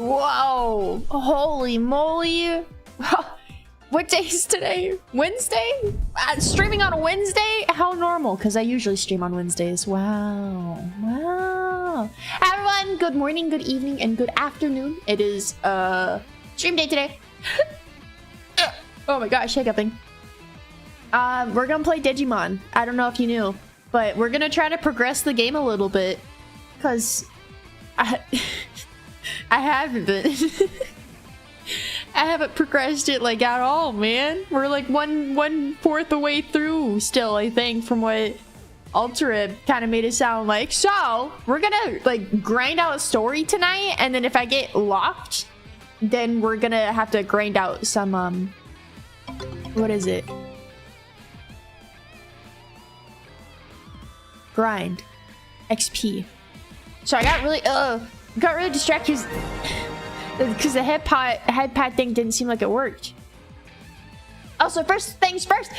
Whoa! Holy moly! What day is today? Wednesday? Streaming on a Wednesday? How normal, because I usually stream on Wednesdays. Wow. Wow. Everyone, good morning, good evening, and good afternoon. It is stream day today. Oh my gosh, hiccuping. We're gonna play Digimon. I don't know if you knew, but we're gonna try to progress the game a little bit, because I haven't been. I haven't progressed it like at all, man. We're like one fourth the way through still, I think, from what Ultra kind of made it sound like. So we're gonna like grind out a story tonight, and then if I get locked, then we're gonna have to grind out some what is it? Grind XP. So I got really distracted because the head pad thing didn't seem like it worked. Also, first things first,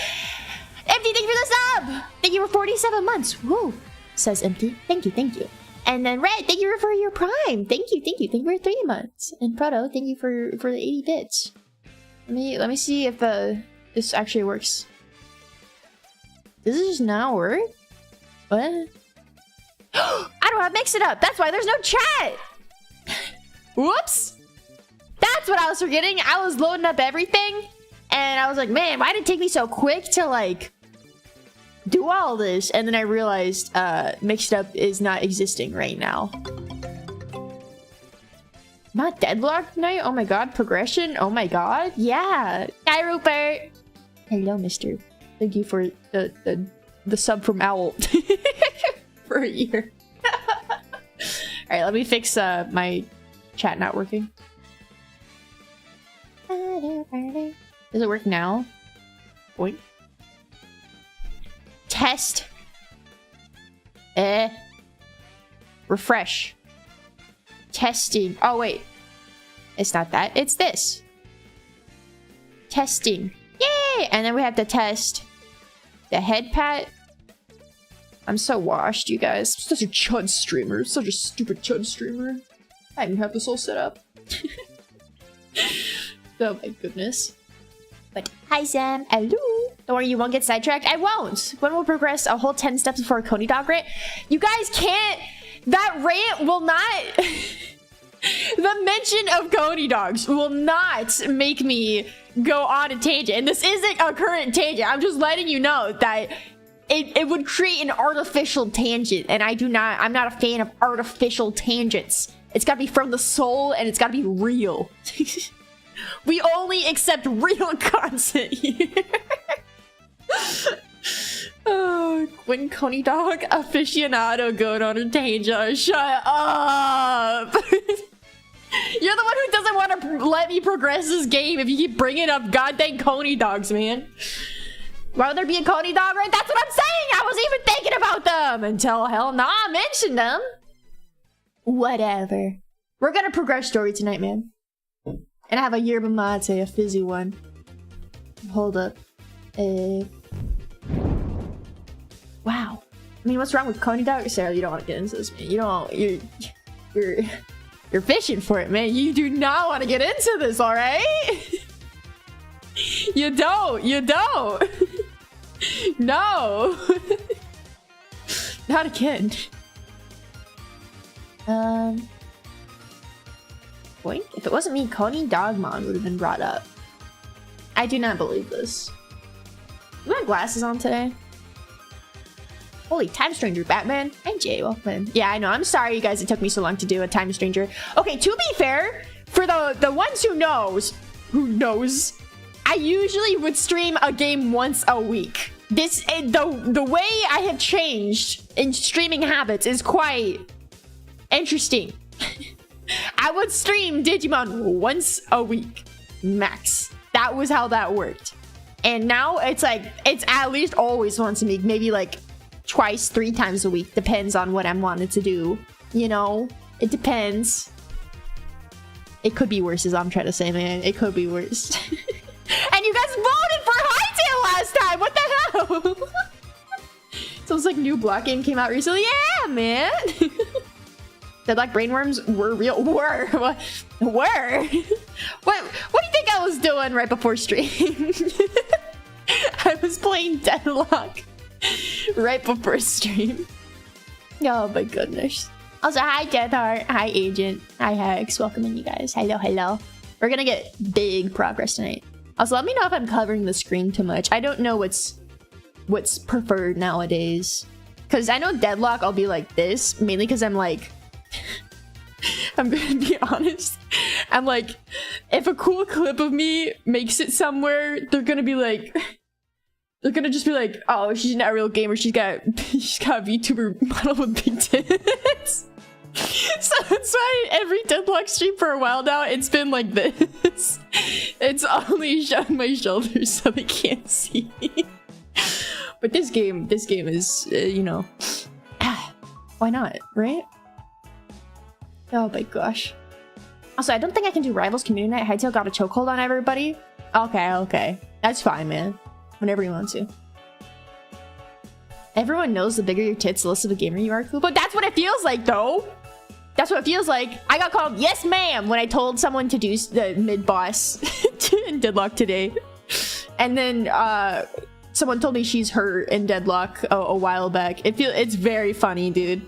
Empty, thank you for the sub! Thank you for 47 months. Woo! Says Empty. Thank you. And then Red, thank you for your Prime. Thank you. Thank you for 3 months. And Proto, thank you for the 80 bits. Let me see if this actually works. Does it just not work? What? I don't have Mix It Up. That's why there's no chat. Whoops. That's what I was forgetting. I was loading up everything, and I was like, man, why did it take me so quick to like do all this? And then I realized Mixed Up is not existing right now. Not deadlocked tonight? Oh my god, progression? Oh my god, yeah. Hi, Rupert. Hello, mister. Thank you for the sub from Owl for a year. Alright, let me fix my chat not working. Does it work now? Boink. Test. Refresh. Testing. Oh, wait. It's not that. It's this. Testing. Yay! And then we have to test the head pat. I'm so washed, you guys. I'm such a chud streamer. Such a stupid chud streamer. I didn't have this all set up. Oh my goodness. But hi, Sam. Hello. Don't worry, you won't get sidetracked. I won't. When we'll progress a whole 10 steps before a Coney Dog rant. You guys can't. That rant will not. The mention of Coney Dogs will not make me go on a tangent. And this isn't a current tangent. I'm just letting you know that it would create an artificial tangent. And I'm not a fan of artificial tangents. It's gotta be from the soul, and it's gotta be real. We only accept real content here. Oh, when Coney Dog aficionado going on a tangent. Shut up. You're the one who doesn't want to let me progress this game if you keep bringing up goddamn Coney Dogs, man. Why would there be a Coney Dog, right? That's what I'm saying. I wasn't even thinking about them until hell nah, I mentioned them. Whatever. We're gonna progress story tonight, man. And I have a yerba mate, a fizzy one. Hold up. Wow. I mean, what's wrong with Coney Dog? Sarah, you don't want to get into this, man. You don't. You're fishing for it, man. You do not want to get into this, all right? You don't. No. Not again. Boink. If it wasn't me, Coney Dogmon would have been brought up. I do not believe this. You have glasses on today? Holy, Time Stranger, Batman, and Jay. Welcome. Yeah, I know. I'm sorry, you guys. It took me so long to do a Time Stranger. Okay, to be fair, for the ones who knows, I usually would stream a game once a week. The way I have changed in streaming habits is quite interesting. I would stream Digimon once a week, max. That was how that worked. And now it's like, it's at least always once a week, maybe like twice, 3 times a week. Depends on what I'm wanting to do. You know, it depends. It could be worse, as I'm trying to say, man. It could be worse. And you guys voted for Hytale last time. What the hell? Sounds like new block game came out recently. Yeah, man. The black brainworms were real. What? Where? What do you think I was doing right before stream? I was playing Deadlock right before stream. Oh my goodness. Also, hi Deathheart, hi Agent, hi Hex, welcoming you guys. Hello. We're gonna get big progress tonight. Also, let me know if I'm covering the screen too much. I don't know what's preferred nowadays. Because I know Deadlock, I'll be like this, mainly because I'm like... I'm gonna be honest. I'm like, if a cool clip of me makes it somewhere, they're gonna be like... They're gonna just be like, oh, she's not a real gamer, she's got a VTuber model with big tits. So that's why every Deadlock stream for a while now, it's been like this. It's only showing my shoulders so they can't see. But this game is, you know, why not, right? Oh my gosh. Also, I don't think I can do Rivals Community Night. Hightail got a chokehold on everybody. Okay. That's fine, man. Whenever you want to. Everyone knows the bigger your tits, the less of a gamer you are, Kubo. That's what it feels like, though. That's what it feels like. I got called yes, ma'am, when I told someone to do the mid-boss in Deadlock today. And then someone told me she's her in Deadlock a while back. It's very funny, dude.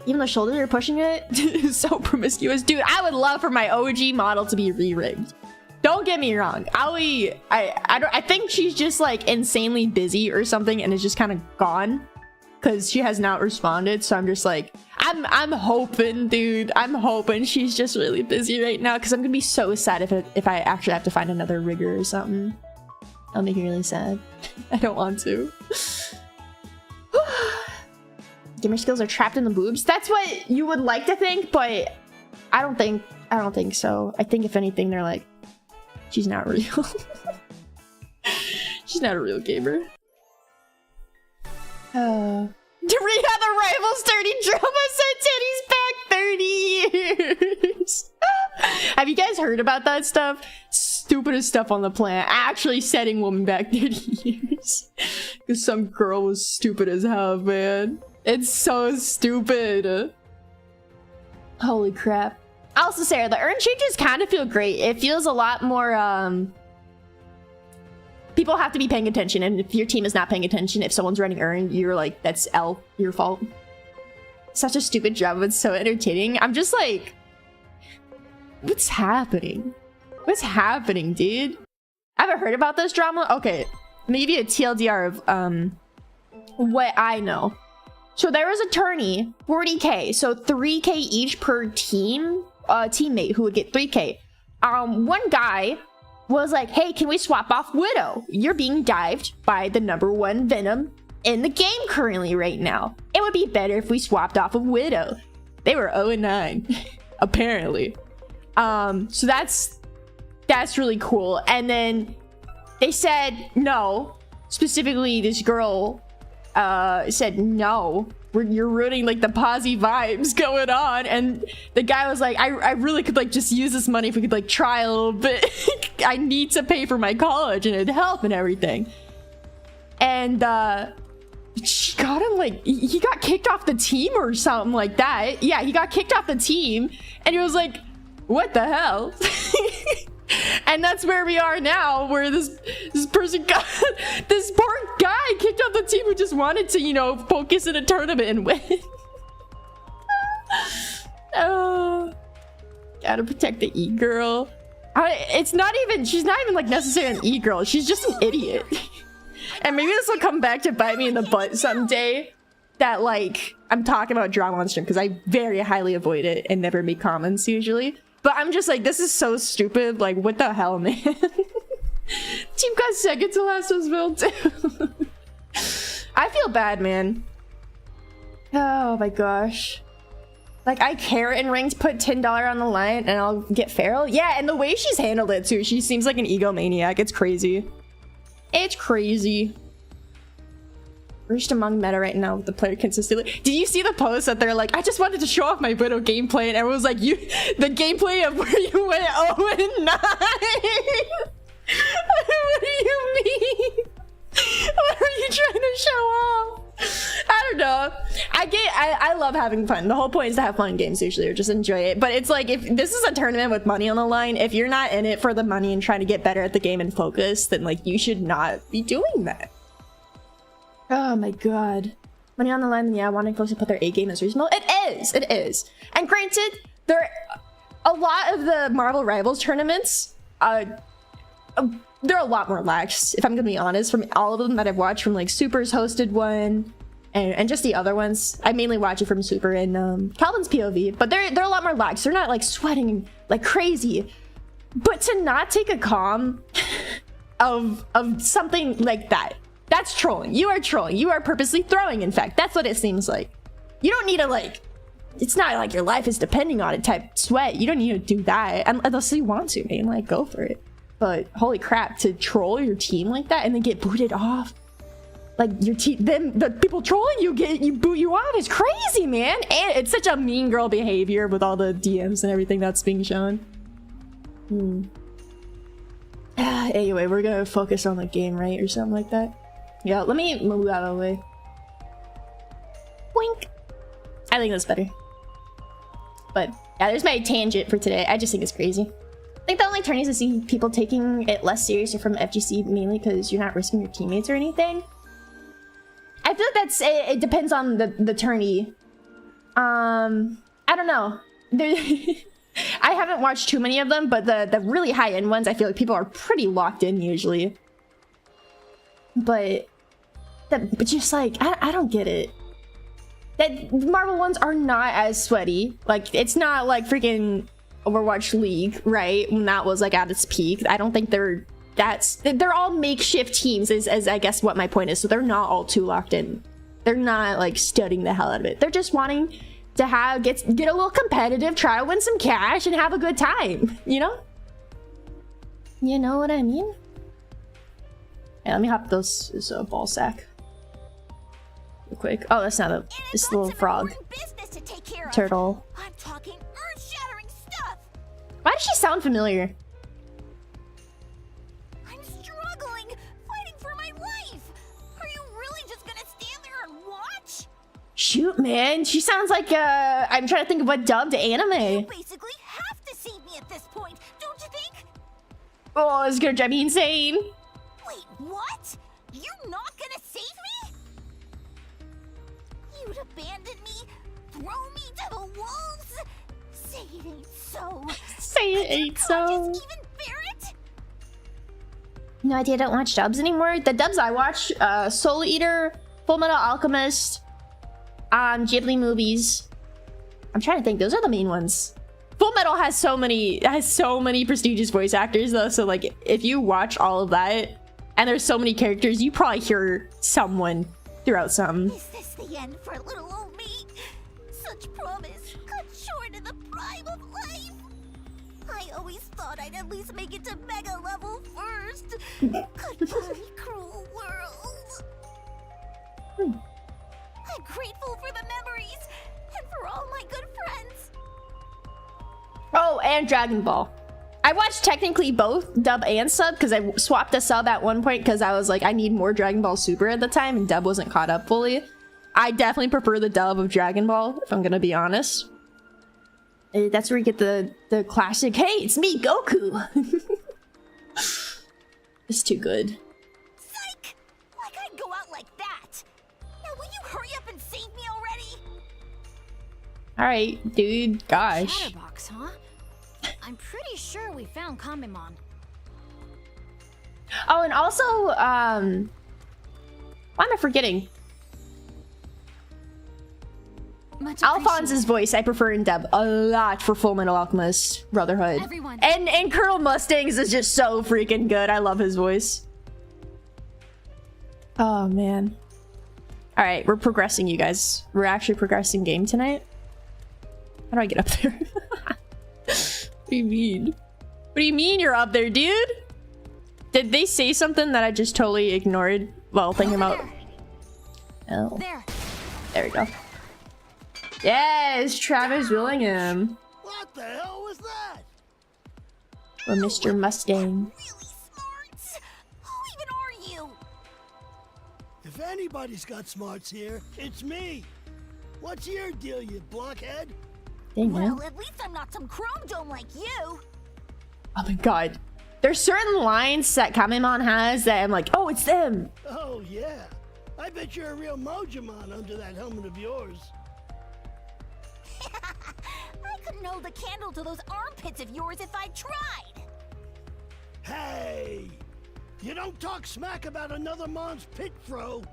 Even the shoulders are pushing it. So promiscuous, dude. I would love for my OG model to be re-rigged. Don't get me wrong. I think she's just like insanely busy or something and is just kind of gone because she has not responded. So I'm just like, I'm hoping, dude. I'm hoping she's just really busy right now because I'm gonna be so sad if I actually have to find another rigger or something. That'll make me really sad. I don't want to. Gamer skills are trapped in the boobs. That's what you would like to think, but I don't think so. I think if anything, they're like, she's not real. She's not a real gamer. Rita the Rivals 30 drama said titties back 30 years. Have you guys heard about that stuff? Stupidest stuff on the planet. Actually setting woman back 30 years. Because some girl was stupid as hell, man. It's so stupid. Holy crap. Also, Sarah, the urn changes kind of feel great. It feels a lot more, people have to be paying attention, and if your team is not paying attention, if someone's running urn, you're like, that's your fault. Such a stupid drama, but so entertaining. I'm just like, what's happening? What's happening, dude? I haven't heard about this drama? Okay, let me give you a TLDR of, what I know. So there was a tourney, 40k, so 3k each per team, teammate who would get 3k. One guy was like, hey, can we swap off Widow? You're being dived by the #1 Venom in the game currently right now. It would be better if we swapped off of Widow. They were 0-9, apparently. So that's really cool. And then they said no. Specifically, this girl said no. You're ruining like the posy vibes going on, and the guy was like, I really could like just use this money if we could like try a little bit. I need to pay for my college and it'd help and everything. And she got him like, he got kicked off the team or something like that. Yeah, he got kicked off the team, and he was like, what the hell? And that's where we are now, where this person got this poor guy kicked off the team who just wanted to, you know, focus in a tournament and win. Oh, gotta protect the e-girl. She's not even like necessarily an e-girl. She's just an idiot. And maybe this will come back to bite me in the butt someday. That like, I'm talking about drama on stream because I very highly avoid it and never make comments usually. But I'm just like, this is so stupid. Like, what the hell, man? Team got second to last was built too. I feel bad, man. Oh my gosh. Like, I care in ranked put $10 on the line and I'll get feral. Yeah, and the way she's handled it too. She seems like an egomaniac. It's crazy. It's crazy. First among meta right now with the player consistently. Did you see the post that they're like, I just wanted to show off my Widow gameplay, and everyone was like, the gameplay of where you went 0-9. What do you mean? What are you trying to show off? I don't know. I love love having fun. The whole point is to have fun in games usually, or just enjoy it. But it's like, if this is a tournament with money on the line, if you're not in it for the money and trying to get better at the game and focus, then like you should not be doing that. Oh my god. Money on the line, yeah, wanting folks to put their A game is reasonable. It is. And granted, a lot of the Marvel Rivals tournaments, they're a lot more lax, if I'm gonna be honest, from all of them that I've watched, from like Super's hosted one and just the other ones. I mainly watch it from Super and Calvin's POV, but they're a lot more lax. They're not like sweating like crazy. But to not take a comm of something like that, that's trolling. You are trolling. You are purposely throwing, in fact. That's what it seems like. You don't need to like, it's not like your life is depending on it type sweat. You don't need to do that unless you want to, man. Like, go for it. But holy crap, to troll your team like that and then get booted off, like your team, then the people trolling you boot you off is crazy, man. And it's such a mean girl behavior with all the DMs and everything that's being shown. Anyway, we're gonna focus on the game, right, or something like that. Yeah, let me move out of the way. Wink. I think that's better. But yeah, there's my tangent for today. I just think it's crazy. I think the only tourneys I see people taking it less serious are from FGC, mainly because you're not risking your teammates or anything. I feel like it depends on the tourney. I don't know. I haven't watched too many of them, but the really high-end ones, I feel like people are pretty locked in usually. But just like, I don't get it. That Marvel ones are not as sweaty. Like, it's not like freaking Overwatch League, right? When that was like at its peak. I don't think they're all makeshift teams is I guess what my point is. So they're not all too locked in. They're not like studying the hell out of it. They're just wanting to get a little competitive, try to win some cash and have a good time, you know? You know what I mean? Yeah, let me hop this ball sack real quick. Oh, that's not this little frog. Turtle. I'm talking earth-shattering stuff. Why does she sound familiar? I'm struggling, fighting for my life. Are you really just gonna stand there and watch? Shoot, man. She sounds like I'm trying to think of what dubbed anime. You basically have to save me at this point, don't you think? Oh, it's gonna drive me insane. Wait, what? You're not gonna save me? You'd abandon me? Throw me to the wolves? Say it ain't so. Say it ain't so. Just even bear it? No idea, I don't watch dubs anymore. The dubs I watch, Soul Eater, Full Metal Alchemist, Ghibli movies. I'm trying to think, those are the main ones. Full Metal has so many prestigious voice actors though, so like if you watch all of that and there's so many characters, you probably hear someone throughout some. Is this the end for little old me? Such promise cut short in the prime of life. I always thought I'd at least make it to mega level first. Goodbye, cruel world. I'm grateful for the memories and for all my good friends. Oh, and Dragon Ball. I watched technically both dub and sub because I swapped a sub at one point because I was like, I need more Dragon Ball Super at the time and dub wasn't caught up fully. I definitely prefer the dub of Dragon Ball, if I'm gonna be honest. That's where you get the classic, hey, it's me, Goku! It's too good. Psych! Like I'd go out like that. Now will you hurry up and save me already? Alright, dude, gosh. Chatterbox, huh? I'm pretty sure we found Kamemon. Oh, and also, why am I forgetting? Alphonse's voice I prefer in dub a lot for Full Metal Alchemist Brotherhood. Everyone. And Colonel Mustangs is just so freaking good. I love his voice. Oh man. Alright, we're progressing, you guys. We're actually progressing game tonight. How do I get up there? What do you mean? What do you mean you're up there, dude? Did they say something that I just totally ignored while thinking about? Oh. There we go. Yes, Travis Willingham. What the hell was that? Or Mr. Mustang. Really smart. Who even are you? If anybody's got smarts here, it's me. What's your deal, you blockhead? Dang, man. Well, at least I'm not some chrome dome like you. Oh my god. There's certain lines that Kamemon has that I'm like, oh, it's them. Oh, yeah. I bet you're a real Mojimon under that helmet of yours. I couldn't hold a candle to those armpits of yours if I tried. Hey! You don't talk smack about another Mon's pit, Fro.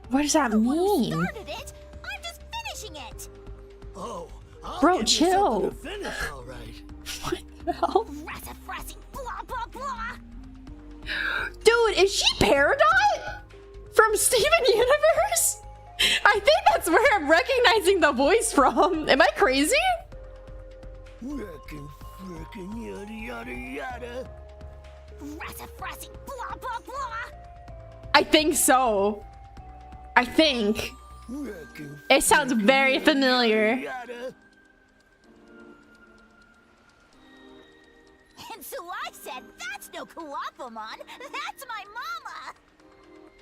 What does that Who mean? started it? I'm just finishing it. Oh, I'll Bro, give you chill. something to finish, all right. What the hell? Rassafrassy, blah, blah, blah. Dude, is she Peridot? From Steven Universe? I think that's where I'm recognizing the voice from. Am I crazy? Frickin' yada yada yada. Rassafrassy, blah, blah, blah. I think so. I think. It sounds very familiar. Yada. And so I said, that's no Kuwapamon. That's my mama.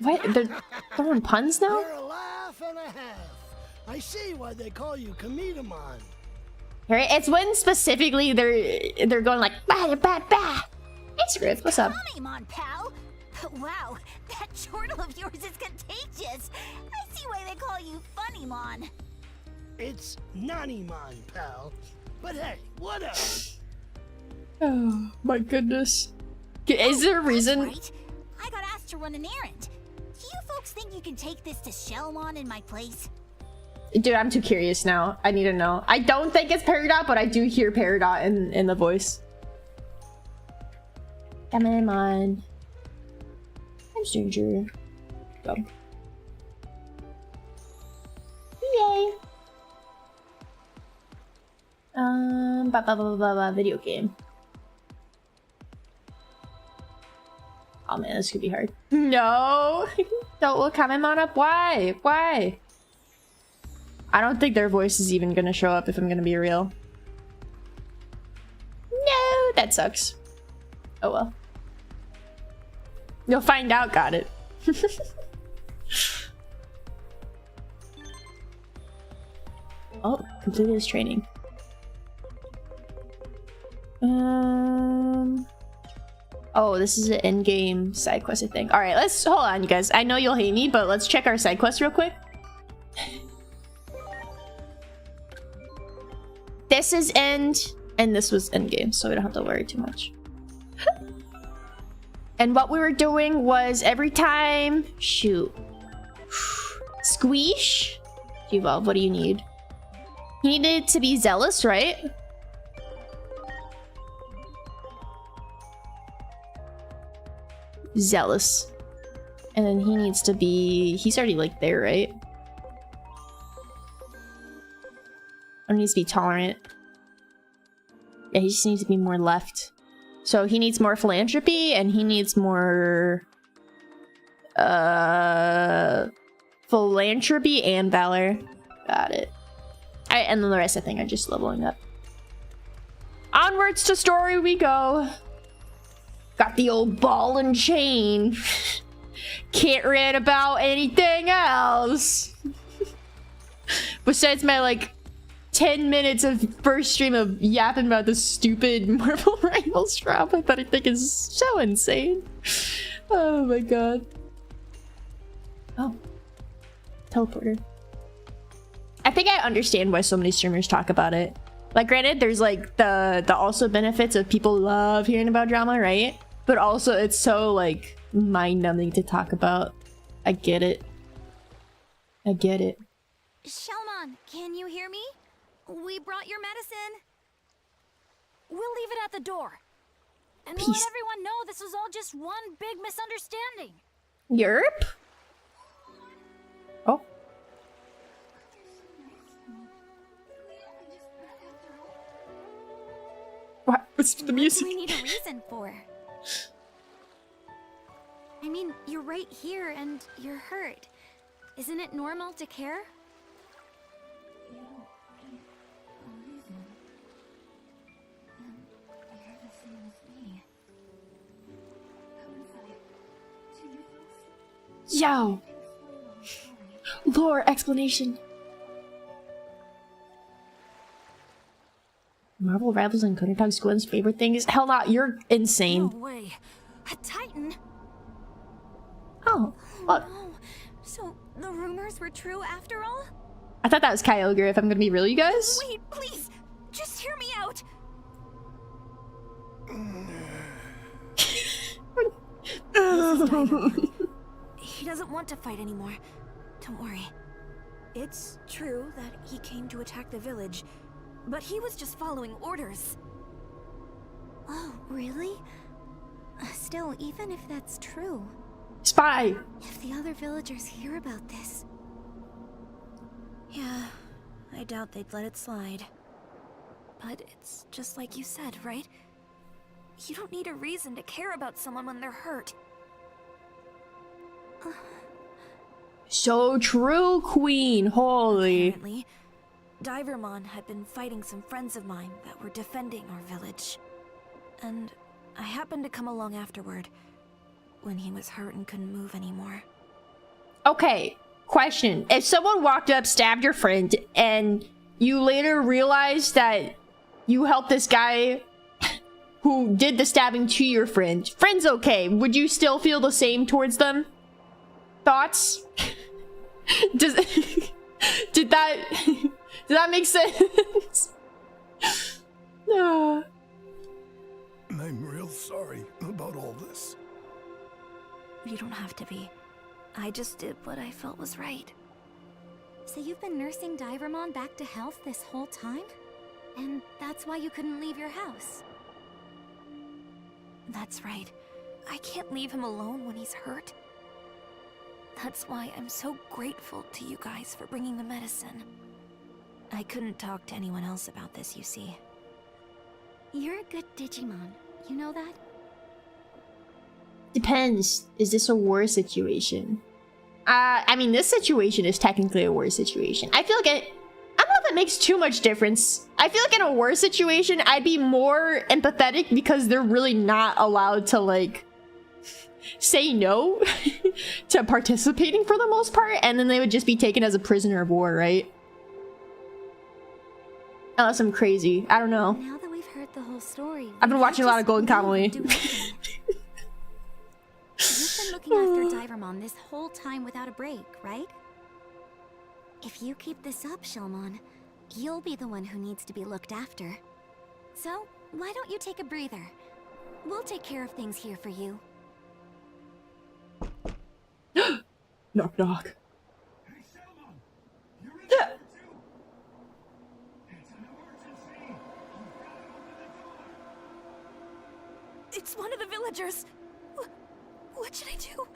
What? They're throwing puns now? You're a laugh and a half. I see why they call you Kamidamon. Right? It's when specifically they're going like bah bah bah. Hey Script, what's up? Kamimon, pal. Wow, that chortle of yours is contagious. I see why they call you Funnymon. It's Nanimon, pal. But hey, whatever. Oh my goodness. Is there a reason? Right. I got asked to run an errand. Do you folks think you can take this to Shellmon in my place? Dude, I'm too curious now. I need to know. I don't think it's Peridot, but I do hear Peridot in the voice. Come on. I'm stranger. Go. Yay. Video game. Oh man, this could be hard. No! Don't look Kamemon up. Why? Why? I don't think their voice is even gonna show up if I'm gonna be real. No, that sucks. Oh well. You'll find out, got it. Oh, completed his training. Oh, this is an in-game side quest, I think. All right, let's hold on, you guys. I know you'll hate me, but let's check our side quest real quick. This is end, and this was end game, so we don't have to worry too much. And what we were doing was every time, shoot, squeesh. Evolve. What do you need? You needed to be zealous, right? Zealous. And then he needs to be... He's already, like, there, right? Or he needs to be tolerant. Yeah, he just needs to be more left. So he needs more philanthropy, and he needs more... philanthropy and valor. Got it. Alright, and then the rest I think are just leveling up. Onwards to story we go. Got the old ball and chain. Can't read about anything else. Besides my, like, 10 minutes of first stream of yapping about the stupid Marvel Rivals drop that I think is so insane. Oh my god. Oh. Teleporter. I think I understand why so many streamers talk about it. Like, granted, there's like the also benefits of people love hearing about drama, right? But also it's so like mind-numbing to talk about. I get it. I get it. Shellmon, can you hear me? We brought your medicine. We'll leave it at the door. And we'll let everyone know this was all just one big misunderstanding. Yerp? Oh. What? What's the music? We need a reason for. I mean, you're right here and you're hurt. Isn't it normal to care? Yo! Lore explanation. Marvel Rivals and Counter Dog's Gwen's favorite thing is hell not. You're insane. No way. A Titan? Oh, what? No. So the rumors were true after all? I thought that was Kyogre, if I'm gonna be real, you guys. Wait, please. Just hear me out. He doesn't want to fight anymore. Don't worry. It's true that he came to attack the village, but he was just following orders. Oh, really? Still, even if that's true... Spy! If the other villagers hear about this... Yeah, I doubt they'd let it slide. But it's just like you said, right? You don't need a reason to care about someone when they're hurt. So true, Queen. Holy. Apparently, Divermon had been fighting some friends of mine that were defending our village. And I happened to come along afterward, when he was hurt and couldn't move anymore. Okay, question. If someone walked up, stabbed your friend, and you later realized that you helped this guy who did the stabbing to your friend, friend's okay, would you still feel the same towards them? Thoughts? Did that make sense? No. I'm real sorry about all this. You don't have to be. I just did what I felt was right. So you've been nursing Divermon back to health this whole time? And that's why you couldn't leave your house? That's right. I can't leave him alone when he's hurt. That's why I'm so grateful to you guys for bringing the medicine. I couldn't talk to anyone else about this, you see. You're a good Digimon. You know that? Depends. Is this a war situation? I mean, this situation is technically a war situation. I feel like I don't know if it makes too much difference. I feel like in a war situation, I'd be more empathetic because they're really not allowed to, like, say no to participating for the most part, and then they would just be taken as a prisoner of war, right? Unless I'm crazy. I don't know. Now that we've heard the whole story, I've been watching a lot of Golden Kamuy. You've been looking after Divermon this whole time without a break, right? If you keep this up, Shellmon, you'll be the one who needs to be looked after. So, why don't you take a breather? We'll take care of things here for you. Knock knock. Hey, Selma! You're in there too! It's an emergency! You've got to open the door! It's one of the villagers! What should I do?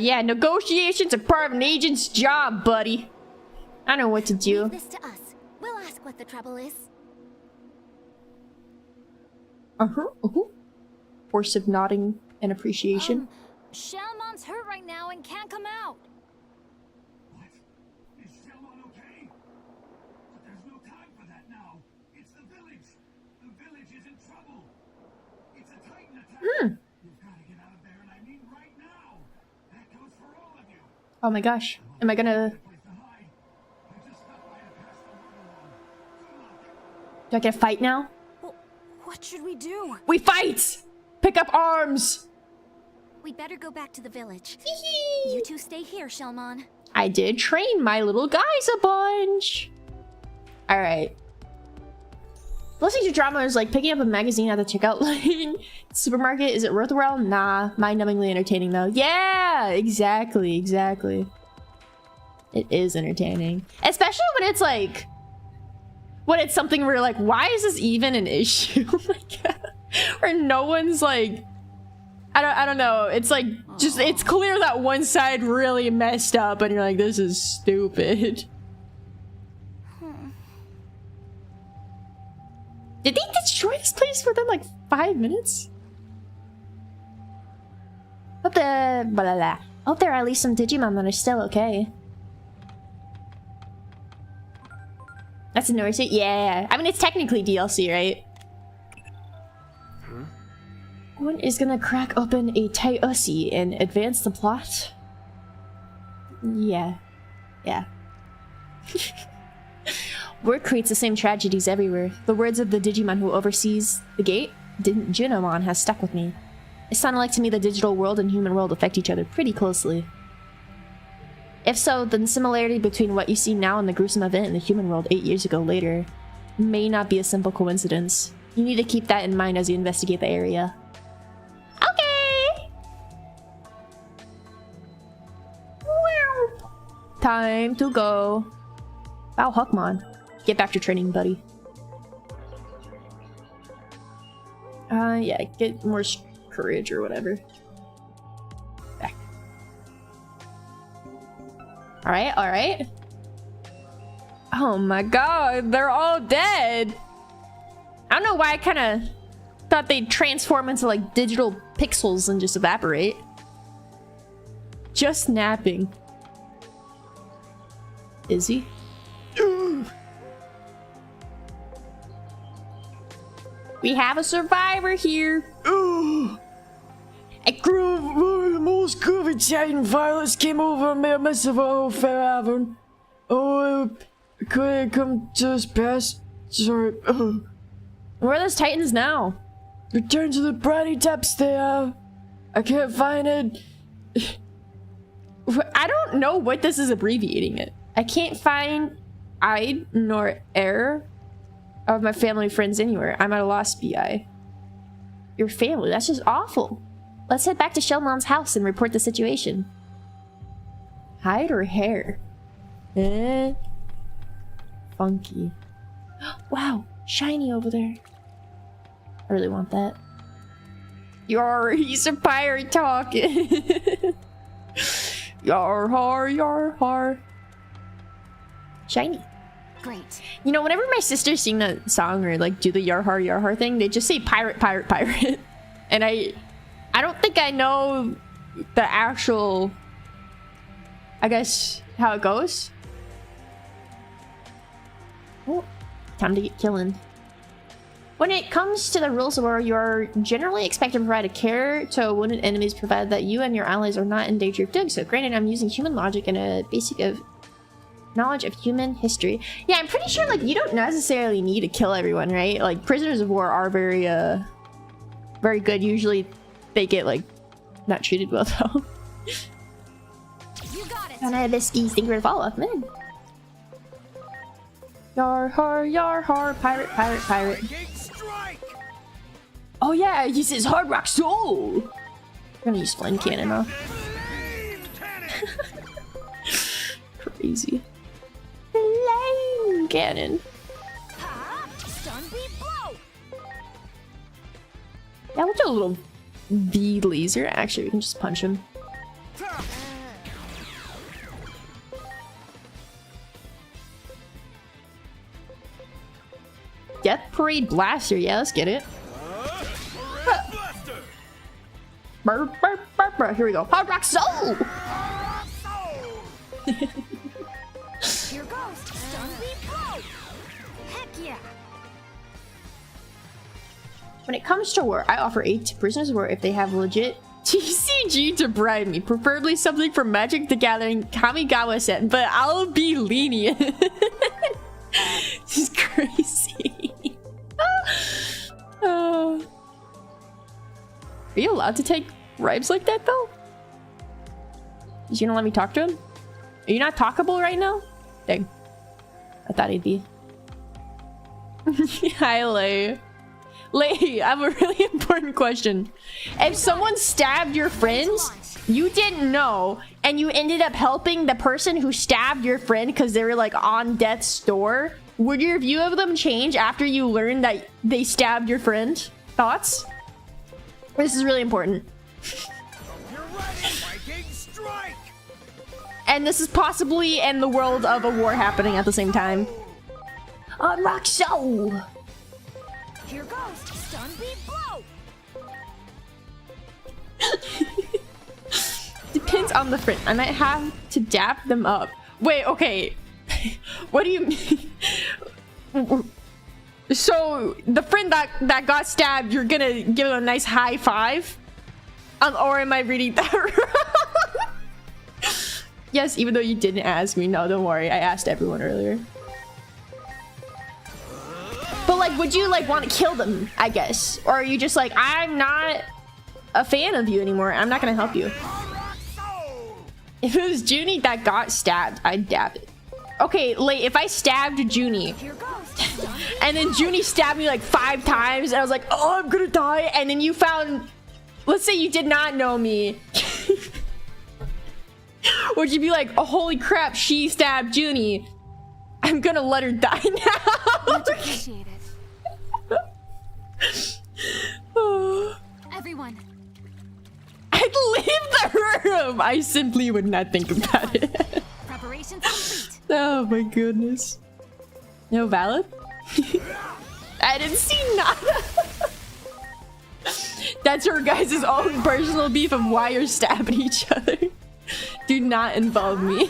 Yeah, negotiations are part of an agent's job, buddy. I know what to do. Leave this to us. We'll ask what the trouble is. Force of nodding and appreciation. Shellmon's hurt right now and can't come out. What? Is Selma okay? But there's no time for that now. It's the village. The village is in trouble. It's a Titan attack. You've got to get out of there, and I mean right now. That goes for all of you. Oh my gosh. Am I gonna... Place to hide. I just stopped by to pass the word along. Good luck. Do I get a fight now? What should we do? We fight! Pick up arms! We better go back to the village. You two stay here, Shellmon. I did train my little guys a bunch. Alright. Listening to drama is like picking up a magazine at the checkout line. Supermarket, is it worthwhile? Nah. Mind-numbingly entertaining though. Yeah! Exactly, exactly. It is entertaining. Especially when it's like... when it's something where you're like, why is this even an issue? Oh my god. Where no one's like... I don't know. It's like, just, it's clear that one side really messed up and you're like, this is stupid. Did they destroy this place within like 5 minutes? Hope hope there are at least some Digimon that are still okay. That's a newer suit? Yeah. I mean, it's technically DLC, right? One is gonna crack open a Taiusi and advance the plot. Yeah. Yeah. War creates the same tragedies everywhere. The words of the Digimon who oversees the gate, Junamon, has stuck with me. It sounded like to me the digital world and human world affect each other pretty closely. If so, then the similarity between what you see now and the gruesome event in the human world 8 years ago later may not be a simple coincidence. You need to keep that in mind as you investigate the area. Okay! Time to go. Wow, Huckmon. Get back to training, buddy. Yeah, get more courage or whatever. Back. Alright, alright. Oh my god, they're all dead! I don't know why I kind of thought they'd transform into like digital pixels and just evaporate. Just napping. Is he? We have a survivor here. A group of the most covered Titan violence came over and made a mess of our whole fair haven. Oh, could it come to us past? Sorry. Where are those Titans now? Return to the briny depths they have. I can't find it. I don't know what this is abbreviating it. I can't find I nor air of my family friends anywhere. I'm at a loss, BI. Your family? That's just awful. Let's head back to Shellmon's house and report the situation. Hide or hair? Funky. Wow, shiny over there. I really want that. He's a pirate talking. Yar har, yar har. Shiny. Great. You know, whenever my sisters sing that song or like do the yar har thing, they just say pirate, pirate, pirate. And I don't think I know the actual, I guess, how it goes. Oh, time to get killing. When it comes to the rules of war, you are generally expected to provide a care to wounded enemies provided that you and your allies are not in danger of doing so. Granted, I'm using human logic and a basic of knowledge of human history. Yeah, I'm pretty sure like you don't necessarily need to kill everyone, right? Like prisoners of war are very very good. Usually they get like not treated well though. You got it. And I have this skis thing for the follow-up, man. Yar har, pirate, pirate, pirate. Oh yeah, he says hard rock soul. I'm gonna use flame cannon, huh? Crazy. Flame cannon. Yeah, we'll do a little V laser. Actually, we can just punch him. Death Parade Blaster. Yeah, let's get it. Burr, burr, burr, burr. Here we go. Hard Rock Soul! Here goes. Stun beat blow. Heck yeah. When it comes to war, I offer aid to prisoners of war if they have legit TCG to bribe me. Preferably something from Magic the Gathering Kamigawa set, but I'll be lenient. This is crazy. Are you allowed to take bribes like that though? Is you gonna let me talk to him? Are you not talkable right now? Dang. I thought he'd be. Hi, Lay. Lay, I have a really important question. If someone stabbed your friends, you didn't know, and you ended up helping the person who stabbed your friend because they were like on death's door, would your view of them change after you learned that they stabbed your friend? Thoughts? This is really important. And this is possibly in the world of a war happening at the same time. On Rock Soul! Here goes. Stun beat blow. Depends on the friend. I might have to dap them up. Wait, okay. What do you mean? So the friend that got stabbed, you're gonna give him a nice high five? Or am I reading that wrong? yes, even though you didn't ask me. No, don't worry. I asked everyone earlier. But like, would you like want to kill them, I guess? Or are you just like, I'm not a fan of you anymore. I'm not gonna help you. If it was Junie that got stabbed, I'd dab it. Okay, like if I stabbed Junie and then Junie stabbed me like 5 times and I was like, oh, I'm gonna die. And then you found, let's say you did not know me. Would you be like, oh, holy crap, she stabbed Junie. I'm gonna let her die now. Appreciate it. Everyone. I'd leave the room. I simply would not think about it. Preparations complete. Oh my goodness. No valid? I didn't see nada. That's her guys' own personal beef of why you're stabbing each other. Do not involve me.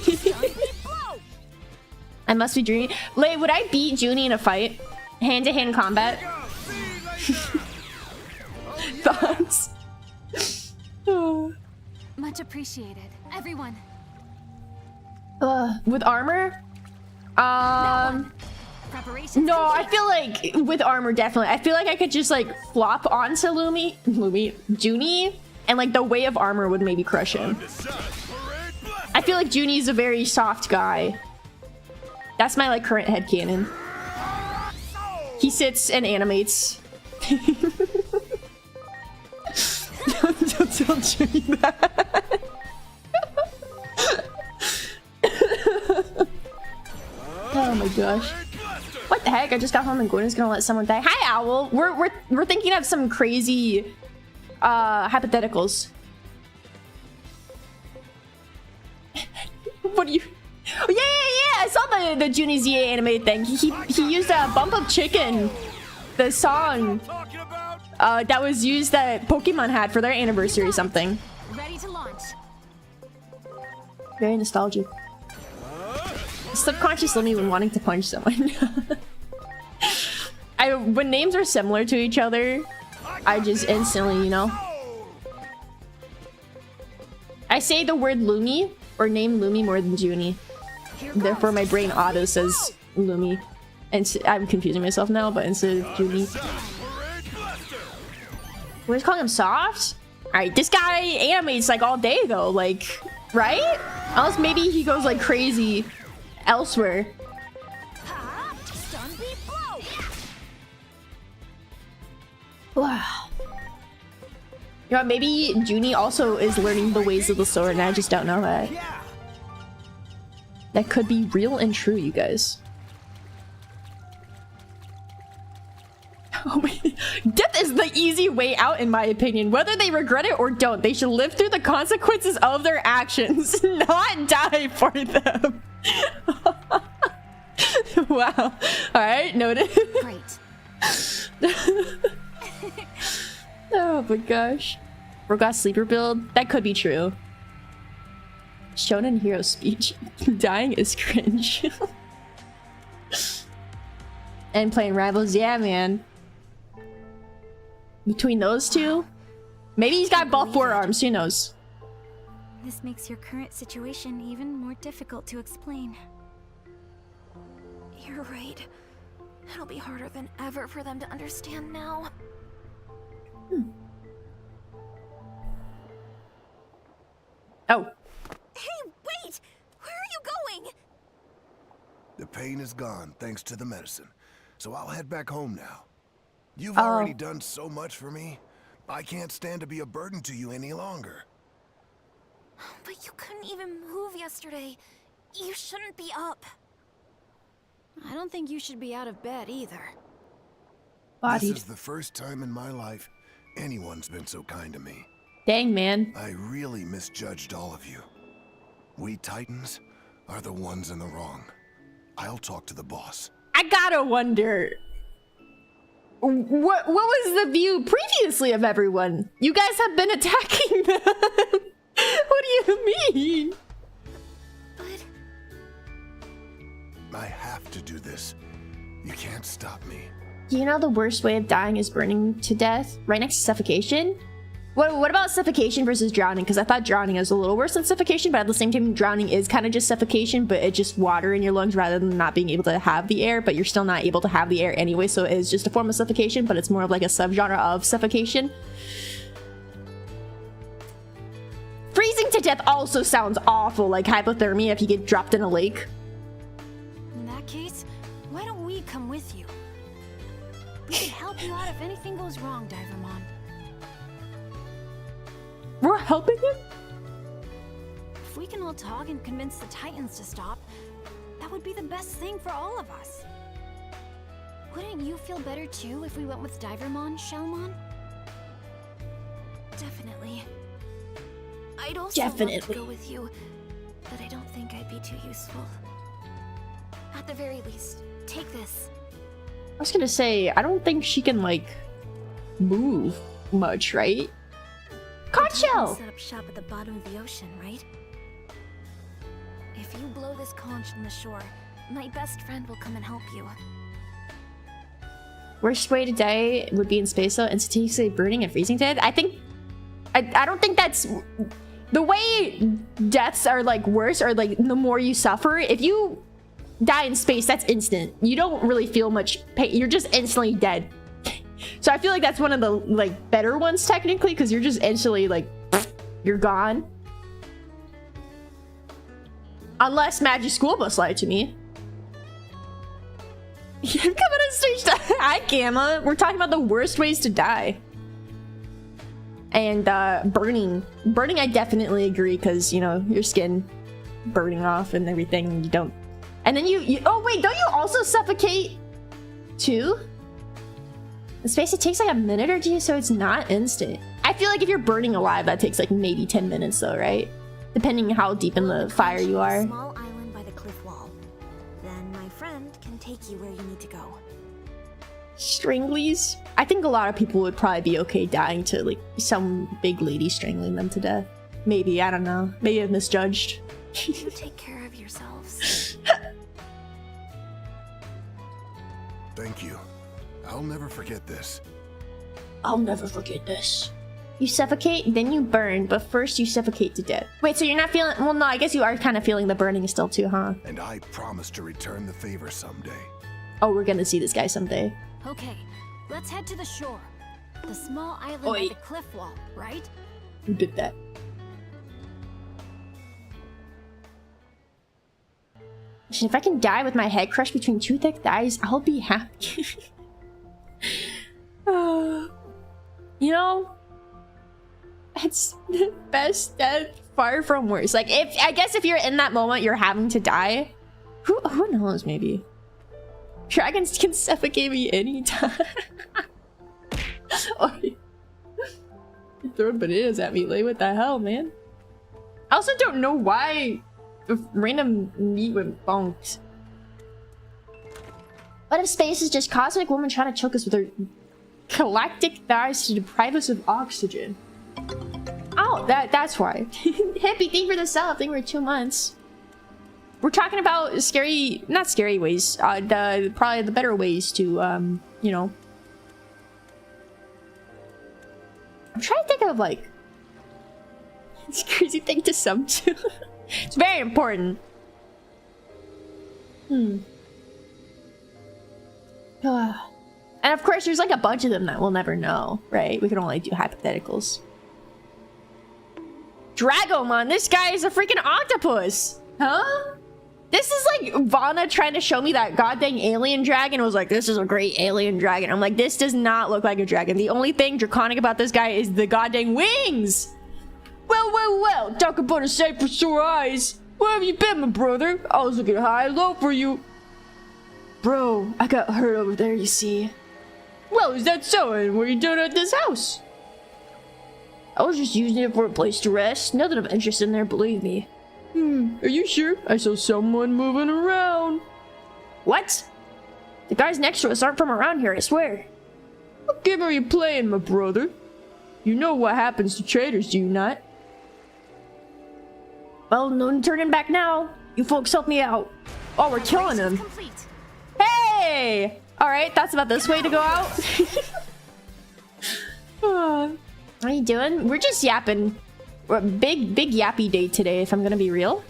I must be dreaming. Lay, would I beat Junie in a fight? Hand-to-hand combat? Thoughts? Much appreciated. Everyone. With armor? Preparations No, I complete. feel like with armor, definitely. I feel like I could just like flop onto Junie, and like the way of armor would maybe crush him. I feel like Junie's a very soft guy. That's my like current headcanon. He sits and animates. Don't tell Junie that. Oh my gosh. What the heck? I just got home and Gordon's gonna let someone die. Hi, Owl. We're thinking of some crazy hypotheticals. What do you? Oh, yeah! I saw the Junie ZA animated thing. He used a Bump of Chicken, the song that was used that Pokemon had for their anniversary or something. Ready to launch. Very nostalgic. Subconscious Lemmy when wanting to punch someone. When names are similar to each other, I just instantly, you know. I say the word Lumi or name Lumi more than Junie. Therefore, my brain auto says Lumi. And I'm confusing myself now, but instead of Junie. We're just calling him soft? Alright, this guy animates like all day though, like, right? Unless maybe he goes like crazy elsewhere. Wow. You know what, maybe Junie also is learning the ways of the sword and I just don't know that. That could be real and true, you guys. Oh my. Death is the easy way out in my opinion. Whether they regret it or don't, they should live through the consequences of their actions, not die for them. Wow. Alright, noted. Great. Oh my gosh. Rogot sleeper build? That could be true. Shonen hero speech. Dying is cringe. And playing Rivals, yeah man. Between those two? Maybe he's got both forearms, who knows? This makes your current situation even more difficult to explain. You're right. It'll be harder than ever for them to understand now. Oh. Hey, wait! Where are you going? The pain is gone thanks to the medicine, so I'll head back home now. You've already done so much for me. I can't stand to be a burden to you any longer. But you couldn't even move yesterday. You shouldn't be up. I don't think you should be out of bed either. Bodied. This is the first time in my life anyone's been so kind to me. Dang, man. I really misjudged all of you. We Titans are the ones in the wrong. I'll talk to the boss. I gotta wonder. What was the view previously of everyone? You guys have been attacking them. What do you mean? But I have to do this. You can't stop me. You know the worst way of dying is burning to death? Right next to suffocation? What about suffocation versus drowning? Because I thought drowning is a little worse than suffocation, but at the same time, drowning is kind of just suffocation, but it's just water in your lungs rather than not being able to have the air, but you're still not able to have the air anyway, so it is just a form of suffocation, but it's more of like a subgenre of suffocation. Freezing to death also sounds awful, like hypothermia if you get dropped in a lake. In that case, why don't we come with you? We can help you out if anything goes wrong, Divermon. We're helping him? If we can all talk and convince the Titans to stop, that would be the best thing for all of us. Wouldn't you feel better too if we went with Divermon, Shellmon? Definitely. I'd also love to go with you, but I don't think I'd be too useful. At the very least, take this. I was gonna say, I don't think she can, like, move much, right? Conch shell! Set up shop at the bottom of the ocean, right? If you blow this conch from the shore, my best friend will come and help you. Worst way to die would be in space, though, instantaneously burning and freezing to death. I don't think that's... The way deaths are, like, worse, or, like, the more you suffer, if you die in space, that's instant. You don't really feel much pain. You're just instantly dead. So I feel like that's one of the, like, better ones, technically, because you're just instantly, like, you're gone. Unless Magic School Bus lied to me. I'm coming on stage. Hi, Gamma. We're talking about the worst ways to die. And, burning. Burning, I definitely agree, because, you know, your skin burning off and everything, you don't... And then you oh, wait, don't you also suffocate, too? In space, it takes like a minute or two, so it's not instant. I feel like if you're burning alive, that takes like maybe 10 minutes though, right? Depending how deep in the fire you are. Small island by the cliff wall. Then my friend can take you where you need to go. Stranglies? I think a lot of people would probably be okay dying to like some big lady strangling them to death. Maybe, I don't know. Maybe I've misjudged. You take care of yourselves. Thank you. I'll never forget this. I'll never forget this. You suffocate, then you burn, but first you suffocate to death. Wait, so you're not feeling... Well, no, I guess you are kind of feeling the burning still too, huh? And I promise to return the favor someday. Oh, we're gonna see this guy someday. Okay, let's head to the shore. The small island Oi. by the cliff wall, right? Who did that? If I can die with my head crushed between two thick thighs, I'll be happy. You know, it's the best death, far from worse. Like, I guess if you're in that moment, you're having to die. Who knows? Maybe dragons can suffocate me anytime. You're throwing bananas at me, like what the hell, man? I also don't know why the random meat went bonked. What if space is just cosmic woman trying to choke us with her galactic thighs to deprive us of oxygen? Oh, that's why. Hippie, thank you for the sub. I think we're 2 months. We're talking about scary, not scary ways. Probably the better ways to, you know. I'm trying to think of like. It's a crazy thing to sub to. It's very important. And of course, there's like a bunch of them that we'll never know, right? We can only do hypotheticals. Dragomon, this guy is a freaking octopus! Huh? This is like Vana trying to show me that goddamn alien dragon. Was like, this is a great alien dragon. I'm like, this does not look like a dragon. The only thing draconic about this guy is the goddamn wings! Well, talk about a sight for sore eyes. Where have you been, my brother? I was looking high and low for you. Bro, I got hurt over there, you see. Well, is that so? And what are you doing at this house? I was just using it for a place to rest. Nothing of interest in there, believe me. Are you sure? I saw someone moving around. What? The guys next to us aren't from around here, I swear. What game are you playing, my brother? You know what happens to traitors, do you not? Well, no turning back now. You folks help me out. Oh, we're killing him. Hey! Alright, that's about this way to go out. What are you doing? We're just yapping. Big yappy day today, if I'm gonna be real.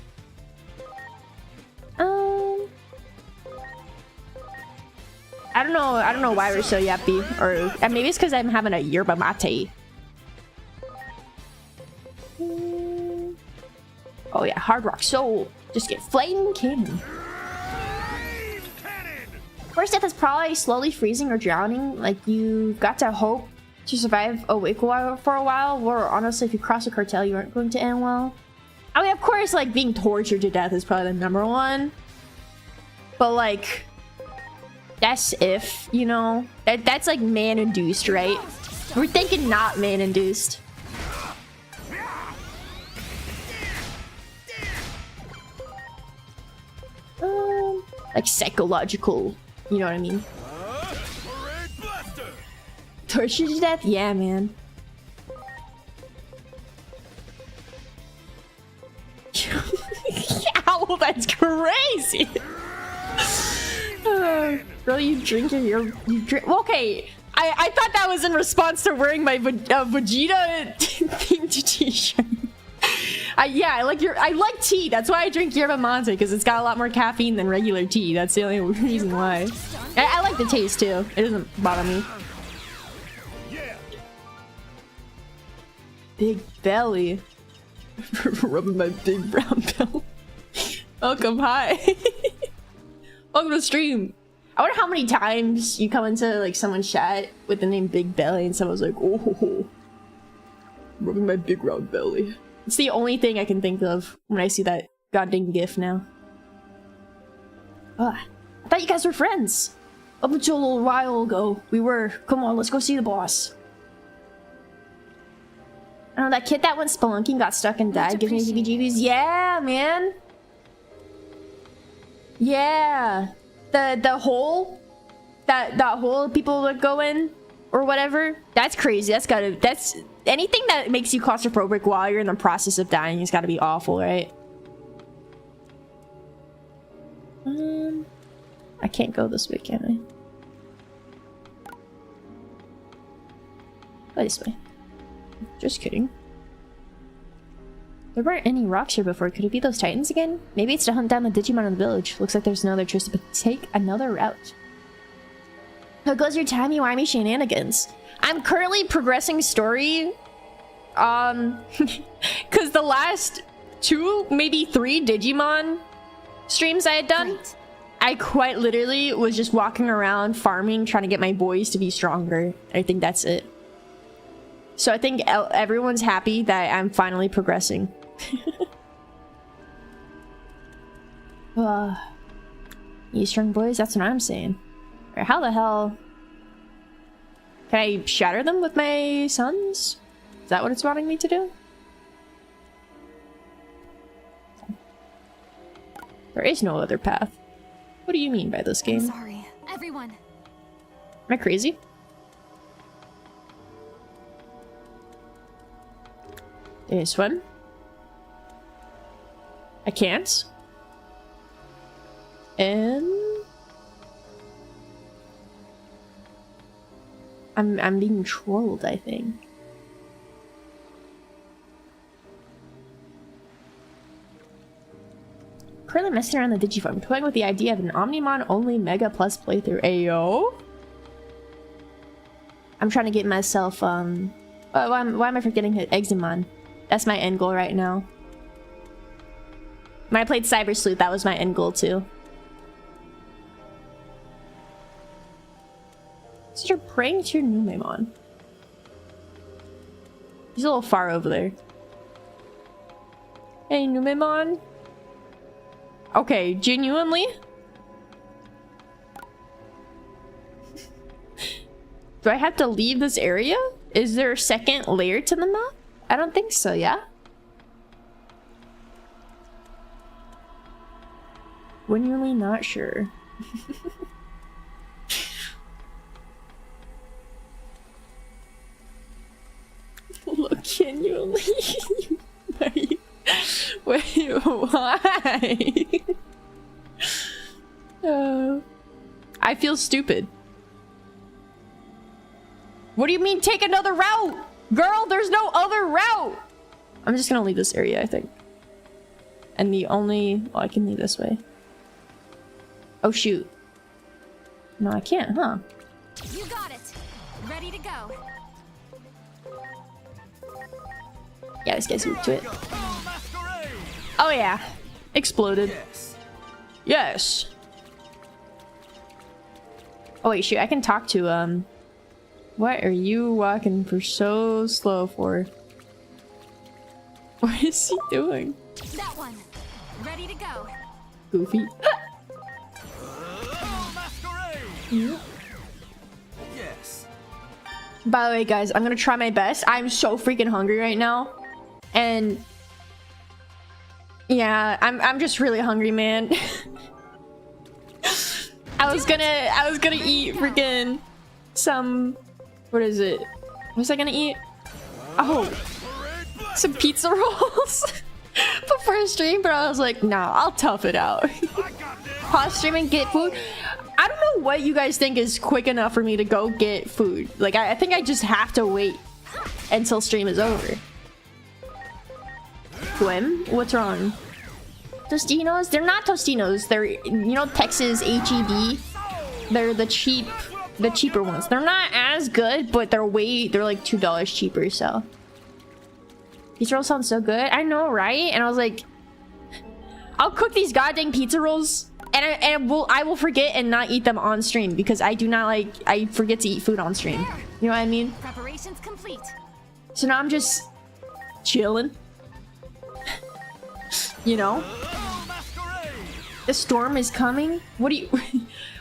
I don't know why we're so yappy. Or maybe it's because I'm having a yerba mate. Oh yeah, Hard Rock Soul. Just get Flame Cannon. First death is probably slowly freezing or drowning. Like, you got to hope to survive awake for a while. Or honestly, if you cross a cartel, you aren't going to end well. I mean, of course, like, being tortured to death is probably the #1. But, like, that's if, you know. That's, like, man-induced, right? We're thinking not man-induced. Like, psychological. You know what I mean? Torture to death? Yeah, man. Ow, that's crazy! Girl, you drink you drink. Okay, I thought that was in response to wearing my Vegeta themed t-shirt. Yeah, I like tea. That's why I drink yerba mate, because it's got a lot more caffeine than regular tea. That's the only reason why. I like the taste too. It doesn't bother me. Big belly. Rubbing my big brown belly. Welcome, hi. Welcome to the stream. I wonder how many times you come into like someone's chat with the name Big Belly and someone's like, oh, rubbing my big round belly. It's the only thing I can think of when I see that goddamn gif now. I thought you guys were friends. Up until a little while ago, we were. Come on, let's go see the boss. I don't know, that kid that went spelunking got stuck and died. Gives me heebie-jeebies. Yeah, man. Yeah. The hole. That hole people would go in. Or whatever. That's crazy. That's anything that makes you claustrophobic while you're in the process of dying has got to be awful, right? I can't go this way, can I? Go this way. Just kidding. There weren't any rocks here before. Could it be those titans again? Maybe it's to hunt down the Digimon in the village. Looks like there's no other choice but take another route. How goes your timey-wimey shenanigans? I'm currently progressing story. Because the last 2, maybe 3 Digimon streams I had done, I quite literally was just walking around farming, trying to get my boys to be stronger. I think that's it. So I think everyone's happy that I'm finally progressing. You strong boys? That's what I'm saying. How the hell... Can I shatter them with my sons? Is that what it's wanting me to do? There is no other path. What do you mean by this game? I'm sorry, everyone. Am I crazy? This one. I can't. And... I'm being trolled, I think. Currently messing around the Digifarm, toying with the idea of an Omnimon only Mega Plus playthrough. Ayo? I'm trying to get myself, why am I forgetting Examon? That's my end goal right now. When I played Cyber Sleuth, that was my end goal too. So you're praying to your Numemon. He's a little far over there. Hey, Numemon? Okay, genuinely? Do I have to leave this area? Is there a second layer to the map? I don't think so, yeah? Genuinely not sure. Look, genuinely. Wait, why? I feel stupid. What do you mean take another route? Girl, there's no other route. I'm just gonna leave this area, I think. And the only... Oh, I can leave this way. Oh, shoot. No, I can't, huh? You got it. Ready to go. Yeah, this guy's weak to it. Oh, yeah. Exploded. Yes. Oh, wait, shoot. I can talk to, What are you walking for so slow for? What is he doing? That one. Ready to go. Goofy. Yeah. Yes. By the way, guys, I'm gonna try my best. I'm so freaking hungry right now. And... yeah, I'm just really hungry, man. I was gonna eat freaking some... what is it? What was I gonna eat? Oh, some pizza rolls before stream, but I was like, nah, I'll tough it out. Pause stream and get food. I don't know what you guys think is quick enough for me to go get food. Like, I think I just have to wait until stream is over. Gwyn, what's wrong? Tostinos? They're not Tostinos. They're, you know, Texas HEB. They're the cheaper ones. They're not as good, but they're like $2 cheaper, so. Pizza rolls sound so good. I know, right? And I was like, I'll cook these goddamn pizza rolls, and I will forget and not eat them on stream because I do not like, I forget to eat food on stream. You know what I mean? Preparations complete. So now I'm just chilling. You know? The storm is coming? What do you...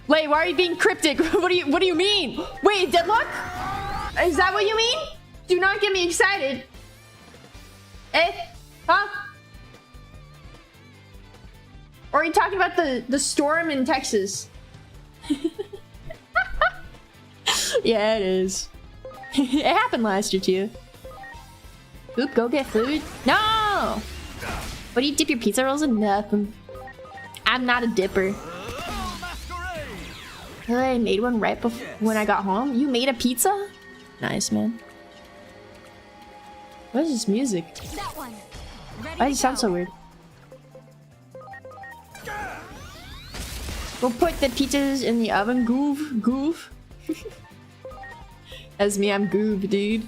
Wait, why are you being cryptic? What do you mean? Wait, deadlock? Is that what you mean? Do not get me excited. Eh? Huh? Or are you talking about the storm in Texas? Yeah, it is. It happened last year too. Oop, go get food. No! What do you dip your pizza rolls in? Nothing. I'm not a dipper. I made one right before when I got home. You made a pizza? Nice, man. What is this music? That one. Why does it sound so weird? We'll put the pizzas in the oven. Goof. That's me, I'm goof, dude.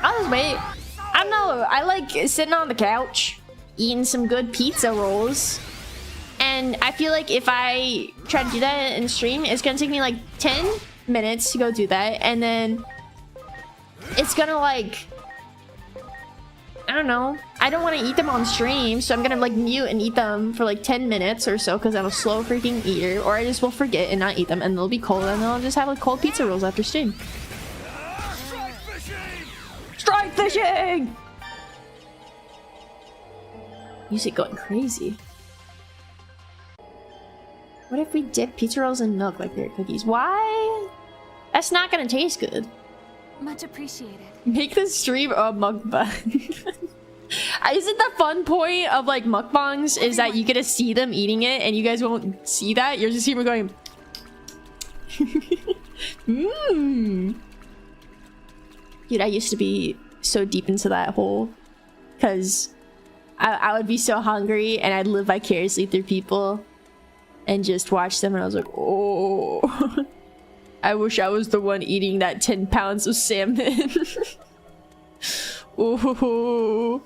I'll just wait. I don't know. I like sitting on the couch, eating some good pizza rolls. And I feel like if I try to do that in stream, it's gonna take me like 10 minutes to go do that. And then it's gonna like... I don't know. I don't want to eat them on stream, so I'm gonna like mute and eat them for like 10 minutes or so because I'm a slow freaking eater. Or I just will forget and not eat them and they'll be cold and then I'll just have like cold pizza rolls after stream. Strike fishing! Music going crazy. What if we dip pizza rolls in milk like they're cookies? Why? That's not gonna taste good. Much appreciated. Make the stream a mukbang. Isn't the fun point of like mukbangs is that you get to see them eating it and you guys won't see that? You're just here going... Mmm. Dude, I used to be so deep into that hole. Because I would be so hungry and I'd live vicariously through people. And just watch them and I was like, oh... I wish I was the one eating that 10 pounds of salmon. Oh,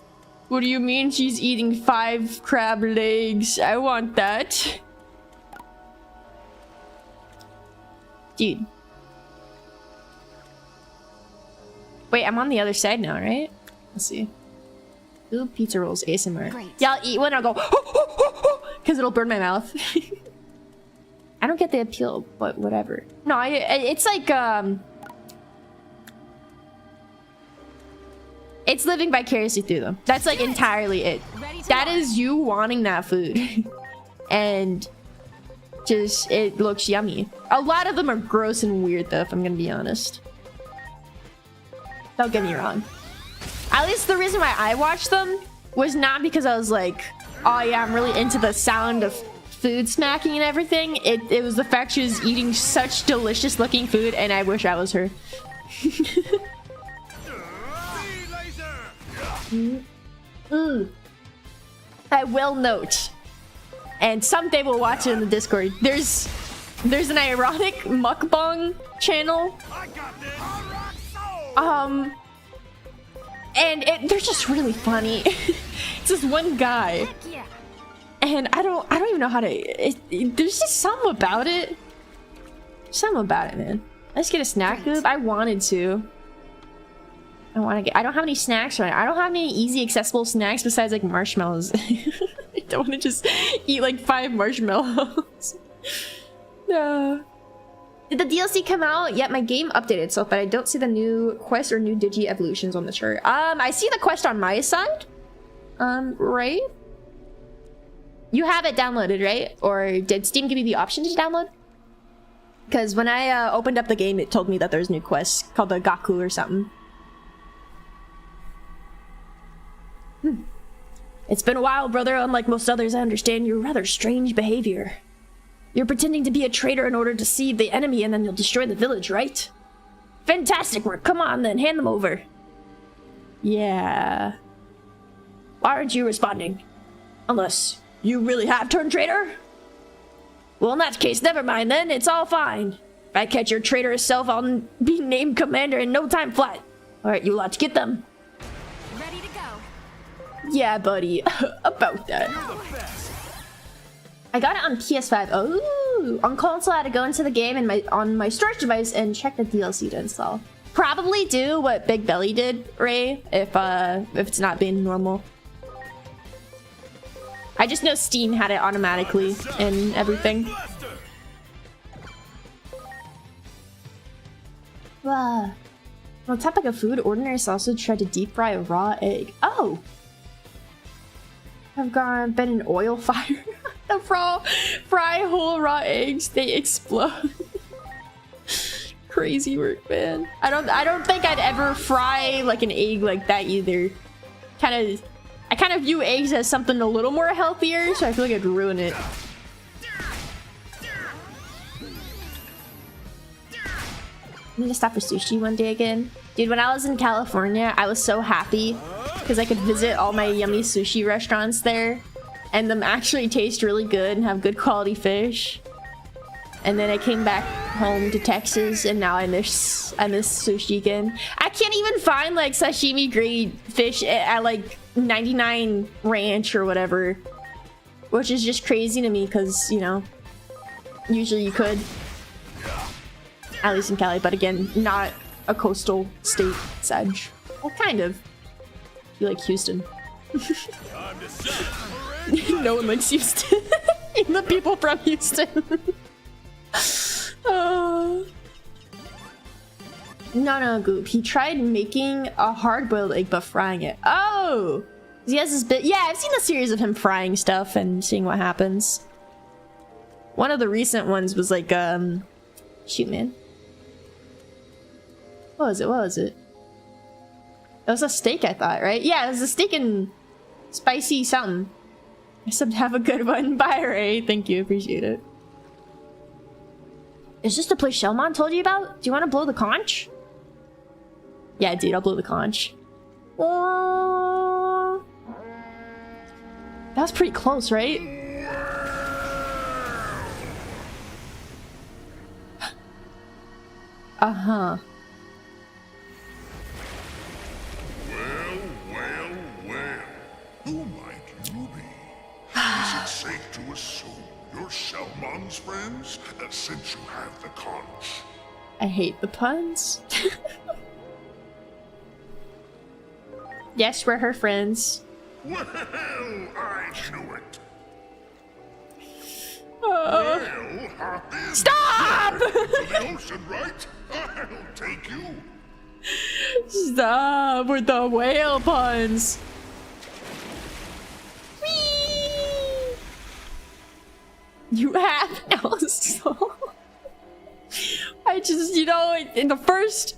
what do you mean she's eating 5 crab legs? I want that. Dude. Wait, I'm on the other side now, right? Let's see. Ooh, pizza rolls ASMR. Great. Yeah, I'll eat one and I'll go because it'll burn my mouth. I don't get the appeal, but whatever. No, it's like, it's living vicariously through them. That's like entirely it. That is you wanting that food. And just, it looks yummy. A lot of them are gross and weird though, if I'm gonna be honest. Don't get me wrong. At least the reason why I watched them was not because I was like, oh yeah, I'm really into the sound of food smacking and everything. It was the fact she was eating such delicious looking food and I wish I was her. I will note, and someday we'll watch it in the Discord. There's an ironic mukbang channel. And they're just really funny. It's this one guy, and I don't even know how to. There's just something about it. Something about it, man. Let's get a snack loop. I wanted to. I don't have any snacks right now. I don't have any easy accessible snacks besides like marshmallows. I don't want to just eat like 5 marshmallows. No. Did the DLC come out? Yep, my game updated itself, but I don't see the new quest or new Digi evolutions on the chart. I see the quest on my side. Right? You have it downloaded, right? Or did Steam give you the option to download? Because when I opened up the game, it told me that there's new quests called the Gaku or something. It's been a while, brother. Unlike most others, I understand your rather strange behavior. You're pretending to be a traitor in order to deceive the enemy, and then you'll destroy the village, right? Fantastic work. Come on, then. Hand them over. Yeah. Why aren't you responding? Unless you really have turned traitor? Well, in that case, never mind then. It's all fine. If I catch your traitorous self, I'll be named commander in no time flat. Alright, you lot, get them. Ready to go. Yeah, buddy. About that. I got it on PS5. Oh, on console, I had to go into the game and on my storage device and check the DLC to install. Probably do what Big Belly did, Ray, if it's not being normal. I just know Steam had it automatically and everything. On the topic of food, Ordinary also tried to deep fry a raw egg. Oh! I've been in oil fire. The fry whole raw eggs, they explode. Crazy work, man. I don't think I'd ever fry like an egg like that either. I kind of view eggs as something a little more healthier, so I feel like I'd ruin it. I need to stop for sushi one day again. Dude, when I was in California, I was so happy because I could visit all my yummy sushi restaurants there and them actually taste really good and have good quality fish. And then I came back home to Texas and now I miss sushi again. I can't even find like sashimi grade fish at like 99 Ranch or whatever, which is just crazy to me because, you know, usually you could. At least in Cali, but again, not a coastal state, Sedge. Well, kind of. You like Houston. No one likes Houston. Even the people from Houston. No, Goop. He tried making a hard-boiled egg, but frying it. Oh! He has this bit. Yeah, I've seen a series of him frying stuff and seeing what happens. One of the recent ones was like, shoot, man. What was it? It was a steak, I thought, right? Yeah, it was a steak and spicy something. I said have a good one. Bye, Ray. Thank you. Appreciate it. Is this the place Shellmon told you about? Do you want to blow the conch? Yeah, dude, I'll blow the conch. That was pretty close, right? Uh-huh. Well. Who might you be? Is it safe to assume you're Shellmon's friends, since you have the conch? I hate the puns. Yes, we're her friends. Well, I knew it. Well, hop in. Stop! To the ocean, right? I'll take you. Stop with the whale puns. Whee! You have no soul. I just, you know, in the first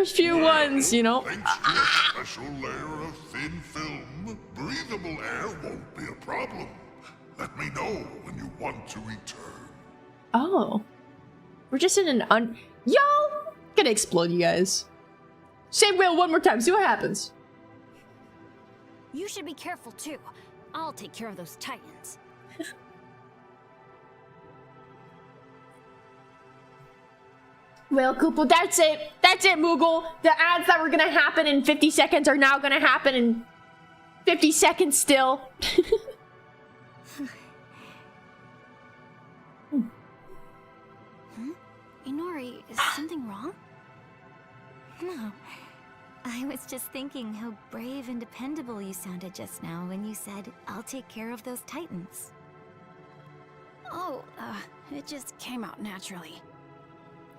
few ones, you know. Thanks to a special layer of thin film, breathable air won't be a problem. Let me know when you want to return. Oh. We're just in an Yo! Gonna explode, you guys. Say whale one more time, see what happens. You should be careful too. I'll take care of those titans. Well, Koopa, that's it. That's it, Moogle. The ads that were gonna happen in 50 seconds are now gonna happen in 50 seconds still. Inori, is something wrong? No. I was just thinking how brave and dependable you sounded just now when you said, I'll take care of those titans. Oh, it just came out naturally.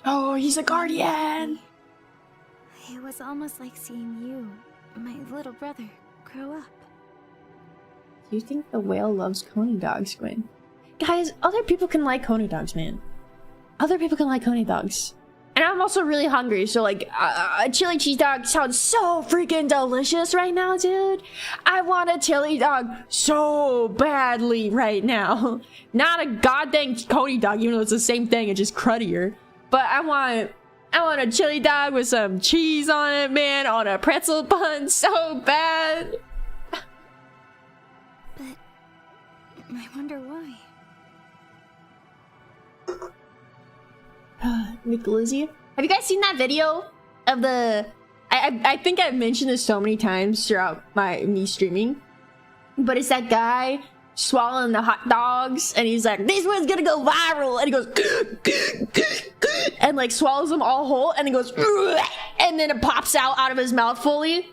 Oh, he's a guardian. It was almost like seeing you, my little brother, grow up. Do you think the whale loves coney dogs, Gwen? Guys, other people can like coney dogs, man. Other people can like coney dogs. And I'm also really hungry, so like, a chili cheese dog sounds so freaking delicious right now, dude. I want a chili dog so badly right now. Not a goddamn coney dog, even though it's the same thing, it's just cruddier. But I want a chili dog with some cheese on it, man, on a pretzel bun so bad. But I wonder why. Nicolizia? Have you guys seen that video of the... I think I've mentioned this so many times throughout me streaming. But it's that guy swallowing the hot dogs and he's like, this one's gonna go viral, and he goes and like swallows them all whole and he goes and then it pops out of his mouth fully.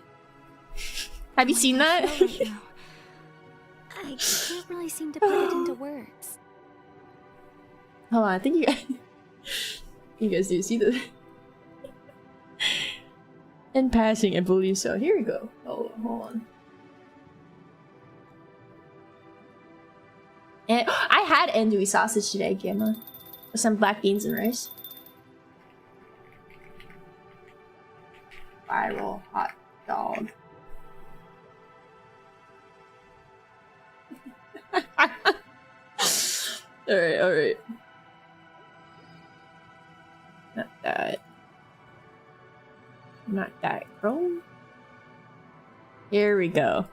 Have you seen that? I can't really seem to put it into words. Hold on, I think you guys do see the in passing, I believe so. Here we go. Oh, hold on. And I had andouille sausage today, Gamma, with some black beans and rice. Viral hot dog. Alright, alright. Not that. Not that, bro. Here we go.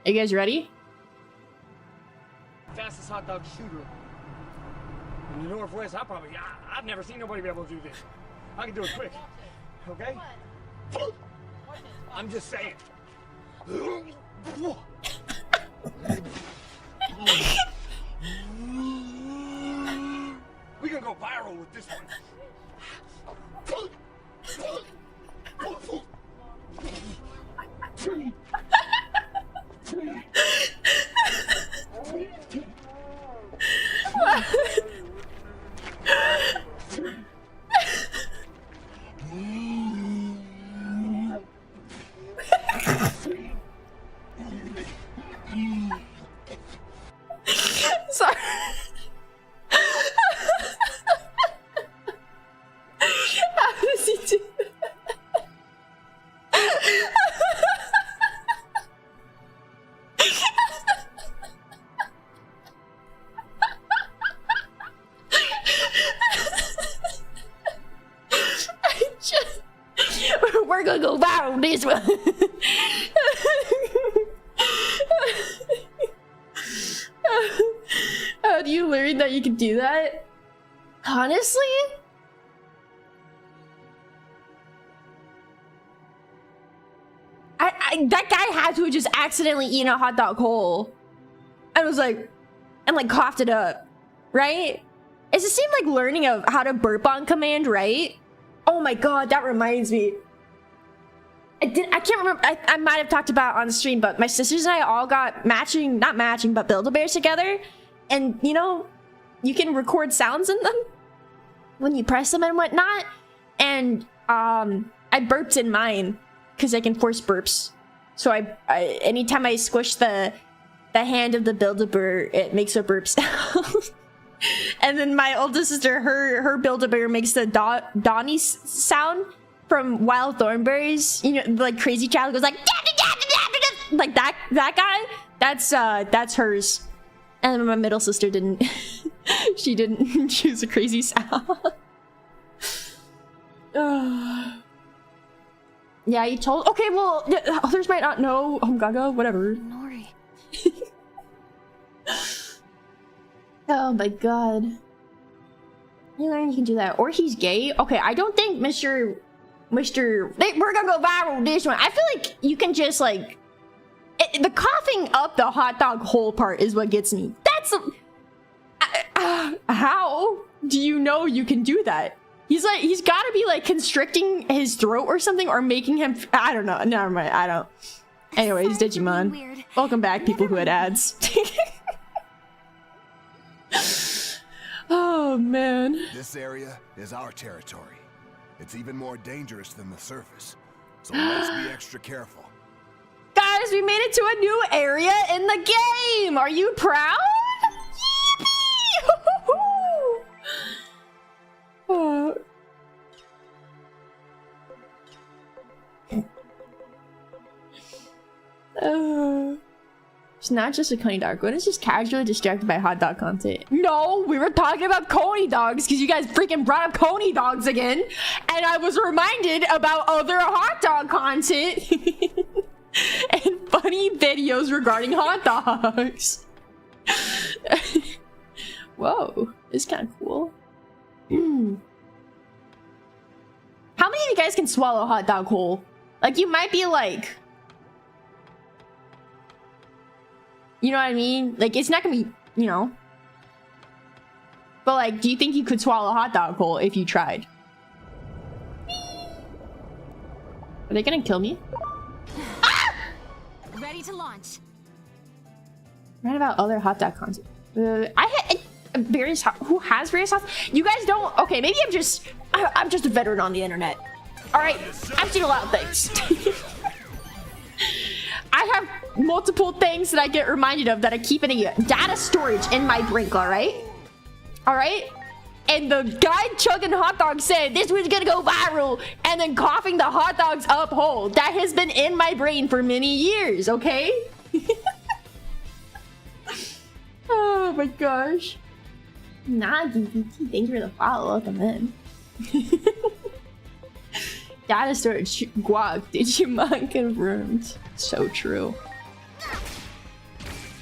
Are you guys ready? Fastest hot dog shooter in the Northwest. I've never seen nobody be able to do this. I can do it quick. Okay? I'm just saying. We can go viral with this one. Sorry. How does he do that? We're gonna go viral on this one. How do you learn that you can do that? Honestly? That guy had to have just accidentally eaten a hot dog whole. And was like, and like coughed it up, right? It just seemed like learning of how to burp on command, right? Oh my god, that reminds me. I can't remember, I might have talked about on the stream, but my sisters and I all got matching, not matching, but Build-A-Bears together. And you know, you can record sounds in them when you press them and whatnot. And I burped in mine because I can force burps. So I anytime I squish the hand of the Build-A-Bear, it makes a burp sound. And then my oldest sister, her Build-A-Bear makes the Donnie sound from Wild Thornberries. You know, like Crazy Child goes like like that guy. That's hers. And my middle sister didn't. She didn't choose a crazy sound. Yeah, he told. Okay, well, others might not know. Gaga, whatever. Nori. Oh my god. You learn you can do that. Or he's gay. Okay, I don't think Mr. We're gonna go viral with this one. I feel like you can just like the coughing up the hot dog hole part is what gets me. That's how do you know you can do that? He's got to be like constricting his throat or something, or making him. I don't know. Never mind. I don't. Anyways, Digimon. Weird. Welcome back, people who had ads. Oh man. This area is our territory. It's even more dangerous than the surface, so let's be extra careful. Guys, we made it to a new area in the game. Are you proud? Yippee! It's not just a coney dog. Gwen is just casually distracted by hot dog content. No, we were talking about coney dogs because you guys freaking brought up coney dogs again. And I was reminded about other hot dog content and funny videos regarding hot dogs. Whoa, it's kind of cool. How many of you guys can swallow a hot dog whole? Like, you might be like... You know what I mean? Like, it's not gonna be, you know. But like, do you think you could swallow a hot dog whole if you tried? Are they gonna kill me? Ah! Ready to launch. Right about other hot dog content. I had various who has various hot. You guys don't. Okay, maybe I'm just a veteran on the internet. All right, I've seen a lot of things. I have multiple things that I get reminded of that I keep in a data storage in my brain, all right? All right? And the guy chugging hot dogs said this was gonna go viral, and then coughing the hot dogs up whole. That has been in my brain for many years, okay? Oh my gosh. Nah, DVT, thanks for the follow. Welcome in. Data storage, guac, Digimon confirmed. So true.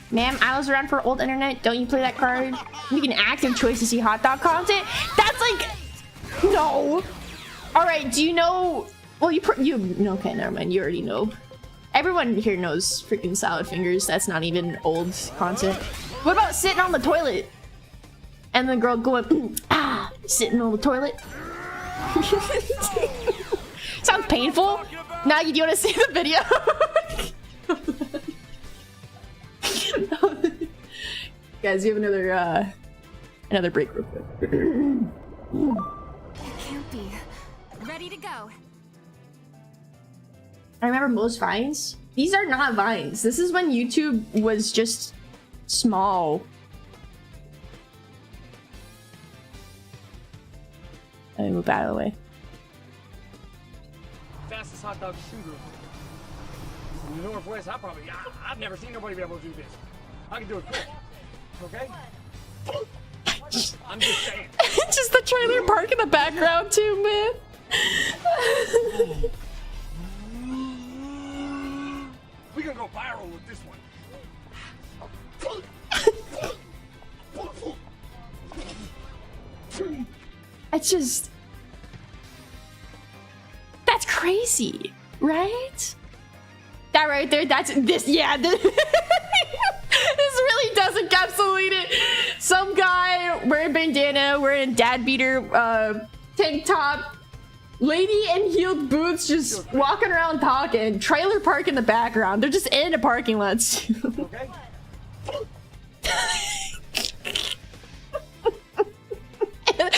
Ma'am, I was around for old internet. Don't you play that card? Make an active choice to see hot dog content. That's like, no. All right, do you know? Well, okay, never mind. You already know. Everyone here knows freaking salad fingers. That's not even old content. What about sitting on the toilet? And the girl going, sitting on the toilet. Sounds painful. Nagi, do you want to see the video? Guys, you have another break real quick. Can't be. Ready to go. I remember most vines. These are not vines. This is when YouTube was just small. Let me move out of the way. Fastest hot dog shooter in the Northwest. I've never seen nobody be able to do this. I can do it quick. Okay? I'm just saying. Just the trailer park in the background too, man. We can go viral with this one. It's just... That's crazy, right? That right there, this really does encapsulate it. Some guy wearing bandana, wearing a dad beater, tank top, lady in heeled boots, just walking around talking, trailer park in the background. They're just in a parking lot too. Okay? Yeah,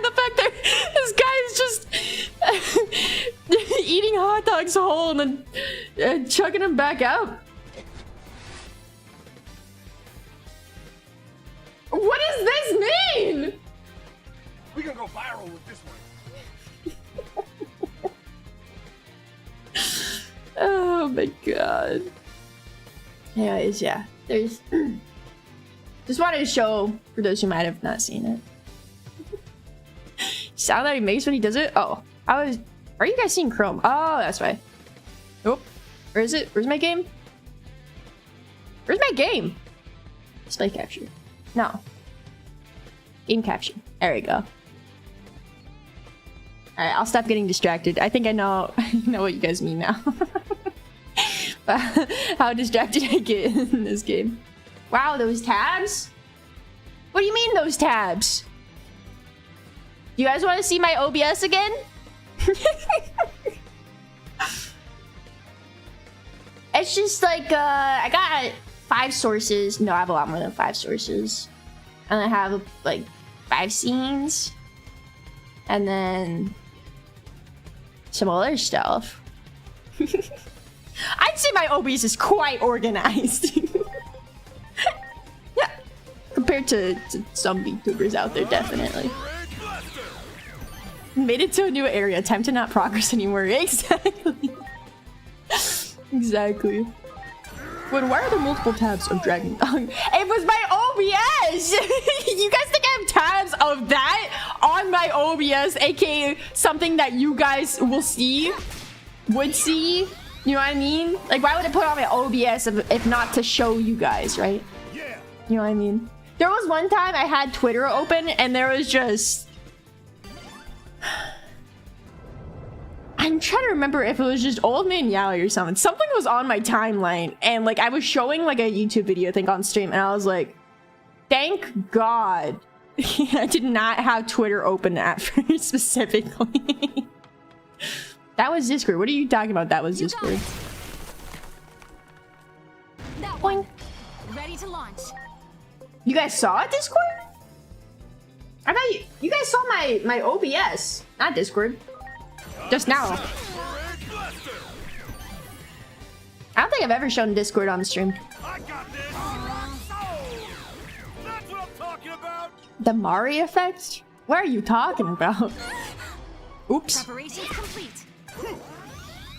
the fact that this guy is just eating hot dogs whole and then chugging them back out. What does this mean? We can go viral with this one. Oh my god. Anyways, yeah. There's... Just wanted to show for those who might have not seen it. Sound that he makes when he does it? Oh, are you guys seeing Chrome? Oh, that's why. Oh, where is it? Where's my game? Where's my game? Display capture. No. Game capture. There we go. Alright, I'll stop getting distracted. I think I know what you guys mean now. How distracted I get in this game. Wow, those tabs? What do you mean those tabs? You guys want to see my OBS again? It's just like, I got 5 sources. No, I have a lot more than 5 sources. And I have like 5 scenes. And then some other stuff. I'd say my OBS is quite organized. Yeah, compared to some VTubers out there, definitely. Made it to a new area. Time to not progress anymore. Exactly. Exactly. Why are there multiple tabs of Dragon Dog? It was my OBS! You guys think I have tabs of that on my OBS, aka something that you guys will see? Would see? You know what I mean? Like, why would I put on my OBS if not to show you guys, right? Yeah. You know what I mean? There was one time I had Twitter open and there was just... I'm trying to remember if it was just Old Man Yaoi or something. Something was on my timeline and like I was showing like a YouTube video, I think, on stream, and I was like, thank God I did not have Twitter open at first specifically. That was Discord. What are you talking about? That was Discord. That one. Ready to launch. You guys saw it, Discord? I thought you guys saw my OBS, not Discord. Just now. I don't think I've ever shown Discord on stream. I got this. That's what I'm talking about. The Mari effect? What are you talking about? Oops. Preparations complete.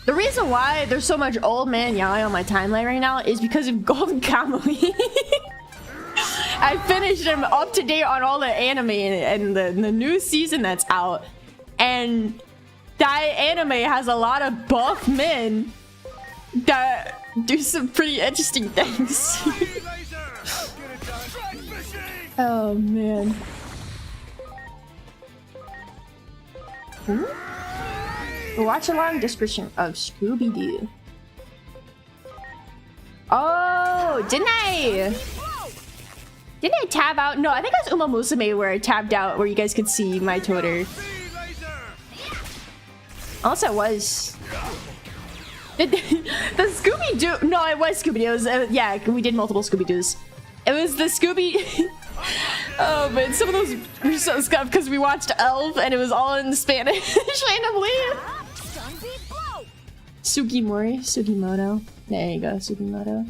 The reason why there's so much Old Man Yaoi on my timeline right now is because of Golden Kamuy. I finished him up to date on all the anime and the new season that's out. And that anime has a lot of buff men that do some pretty interesting things. Oh man. Watch along description of Scooby-Doo. Oh, didn't I tab out? No, I think it was Uma Musume where I tabbed out where you guys could see my Twitter. Unless it was... the Scooby-Doo... No, it was Scooby-Doo. It was, yeah, we did multiple Scooby-Doos. It was the Scooby... Oh, but some of those were so scuffed because we watched Elf and it was all in Spanish randomly. Sugimoto. There you go, Sugimoto.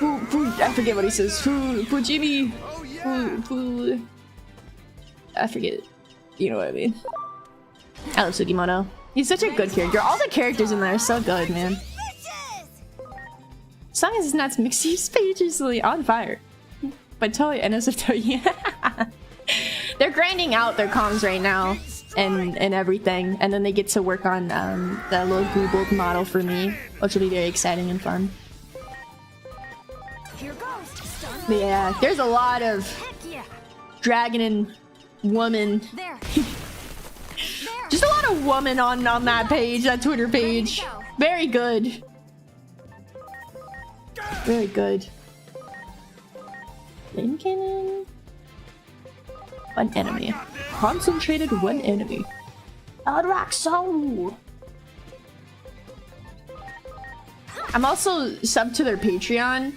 I forget what he says. Fujimi. I forget. You know what I mean. I love Sugimoto. He's such a good character. All the characters in there are so good, man. As long as it's not mixy spaciously on fire. But totally yeah. They're grinding out their comms right now and everything. And then they get to work on the little Googled model for me, which will be very exciting and fun. Here goes. But yeah, there's a lot of dragon and woman. There. Just a lot of woman on that page, that Twitter page. Very good. Very good. Flame cannon. One enemy. Concentrated one enemy. Alraxo. I'm also subbed to their Patreon,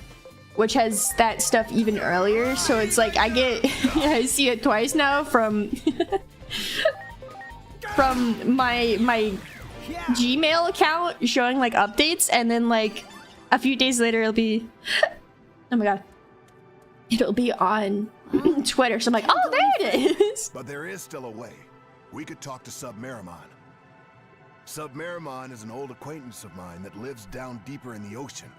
which has that stuff even earlier. So it's like I get I see it twice now from from my Gmail account showing like updates, and then like a few days later it'll be oh my god, it'll be on Twitter. So I'm like, oh, there it is. But there is still a way. We could talk to Submerimon. Submerimon is an old acquaintance of mine that lives down deeper in the ocean.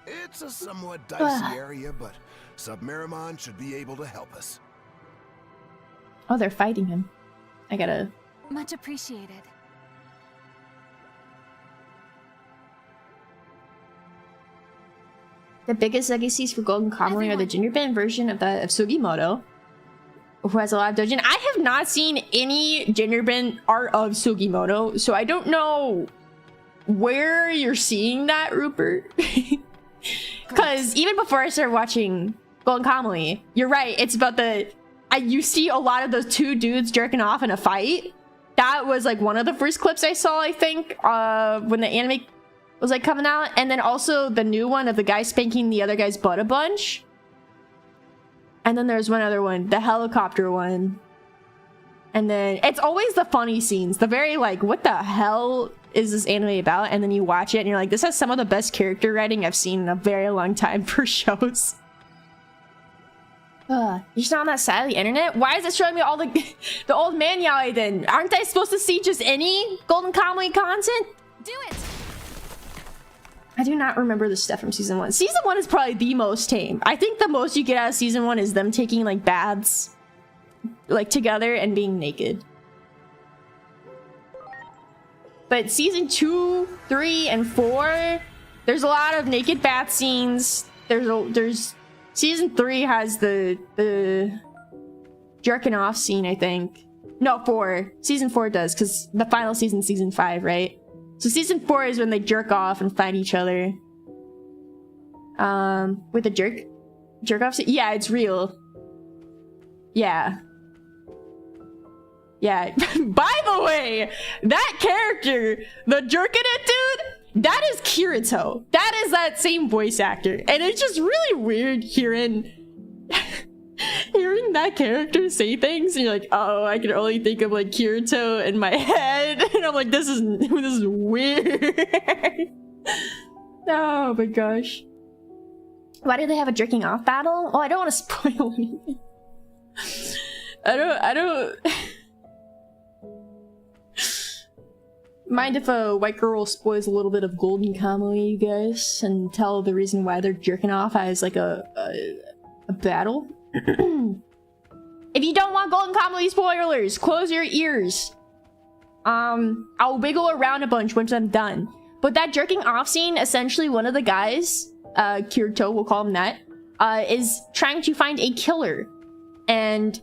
It's a somewhat dicey area, but Submerimon should be able to help us. Oh, they're fighting him. I gotta Much appreciated. The biggest legacies for Golden Kamuy are the gingerbread version of Sugimoto, who has a lot of dojin. I have not seen any gingerbread art of Sugimoto, so I don't know where you're seeing that, Rupert. Because even before I started watching Golden Kamuy, you're right, it's about you see a lot of those two dudes jerking off in a fight. That was like one of the first clips I saw, I think, when the anime was like coming out. And then also the new one of the guy spanking the other guy's butt a bunch. And then there's one other one, the helicopter one. And then it's always the funny scenes, the very like, what the hell is this anime about? And then you watch it and you're like, this has some of the best character writing I've seen in a very long time for shows. You're just not on that side of the internet? Why is it showing me all the old man yaoi then? Aren't I supposed to see just any Golden Kamuy content? Do it! I do not remember the stuff from season 1. Season 1 is probably the most tame. I think the most you get out of season 1 is them taking like baths like together and being naked. But season 2, 3, and 4, there's a lot of naked bath scenes. There's season 3 has the jerking off scene, I think. No, 4. Season 4 does, because the final season's season 5, right? So season 4 is when they jerk off and fight each other. With the jerk off scene? Yeah, it's real. Yeah. Yeah. By the way, that character, the jerking it dude, that is Kirito. That is that same voice actor. And it's just really weird hearing that character say things and you're like, oh, I can only think of like Kirito in my head. And I'm like, this is weird. Oh my gosh. Why do they have a jerking off battle? Oh, I don't want to spoil anything. I don't mind if a white girl spoils a little bit of Golden Kamuy, you guys, and tell the reason why they're jerking off as like a battle. If you don't want Golden Kamuy spoilers, close your ears. I'll wiggle around a bunch once I'm done. But that jerking off scene, essentially one of the guys, Kirito, we'll call him that, is trying to find a killer. And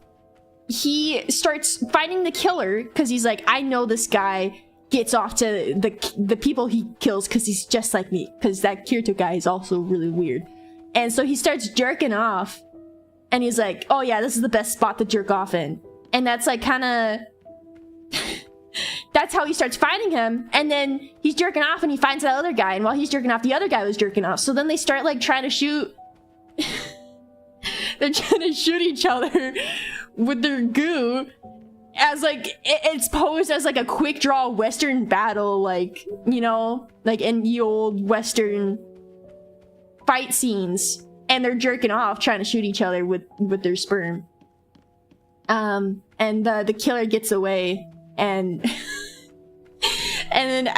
he starts finding the killer because he's like, I know this guy gets off to the people he kills because he's just like me. Because that Kirito guy is also really weird. And so he starts jerking off. And he's like, oh yeah, this is the best spot to jerk off in. And that's like kind of... that's how he starts finding him. And then he's jerking off and he finds that other guy. And while he's jerking off, the other guy was jerking off. So then they start like trying to shoot... They're trying to shoot each other with their goo. As like, it's posed as like a quick draw Western battle. Like, you know, like in the old Western fight scenes. And they're jerking off, trying to shoot each other with their sperm. And the killer gets away, and and then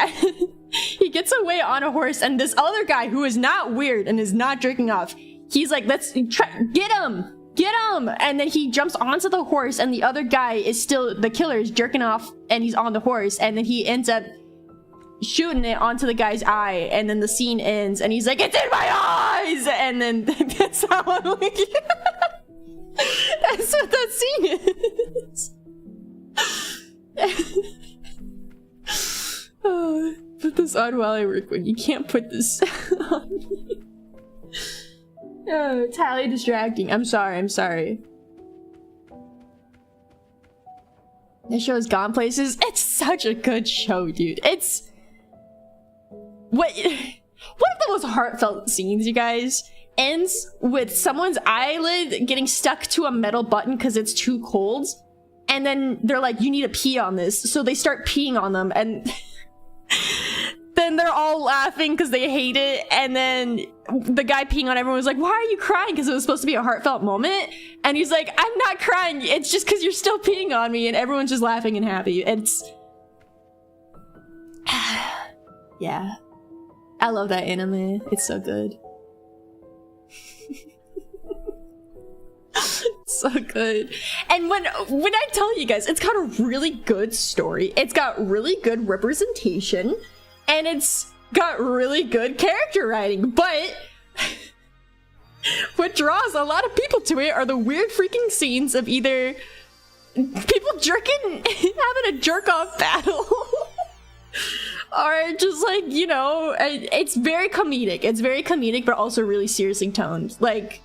he gets away on a horse. And this other guy who is not weird and is not jerking off, he's like, "Let's try, get him!" And then he jumps onto the horse, and the other guy is still, the killer is jerking off, and he's on the horse, and then he ends up shooting it onto the guy's eye, and then the scene ends and he's like, it's in my eyes, and then that's how I'm like, that's what that scene is. Oh, put this on while I work when you can't put this on me. Oh, it's highly distracting. I'm sorry. This show has gone places. It's such a good show, dude. It's one of the most heartfelt scenes, you guys, ends with someone's eyelid getting stuck to a metal button because it's too cold. And then they're like, you need to pee on this. So they start peeing on them, and then they're all laughing because they hate it. And then the guy peeing on everyone was like, why are you crying? Because it was supposed to be a heartfelt moment. And he's like, I'm not crying. It's just because you're still peeing on me. And everyone's just laughing and happy. It's... yeah. I love that anime. It's so good. So good. And when I tell you guys, it's got a really good story, it's got really good representation, and it's got really good character writing, but what draws a lot of people to it are the weird freaking scenes of either people having a jerk-off battle, or just like, you know, it's very comedic. It's very comedic, but also really seriously toned. Like,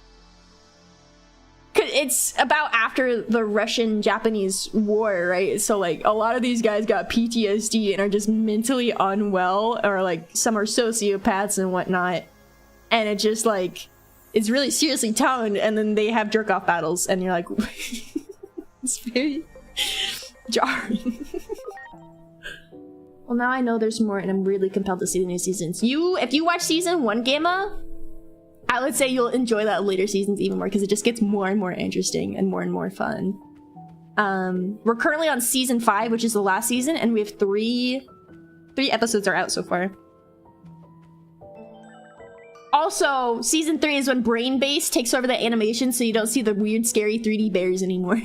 it's about after the Russian-Japanese war, right? So like a lot of these guys got PTSD and are just mentally unwell, or like some are sociopaths and whatnot. And it just like, it's really seriously toned, and then they have jerk-off battles, and you're like, it's very jarring. Well, now I know there's more, and I'm really compelled to see the new seasons. If you watch season 1, Gamma, I would say you'll enjoy that later seasons even more, because it just gets more and more interesting and more fun. We're currently on season 5, which is the last season, and we have three episodes are out so far. Also, season 3 is when Brain Base takes over the animation, so you don't see the weird, scary 3D bears anymore.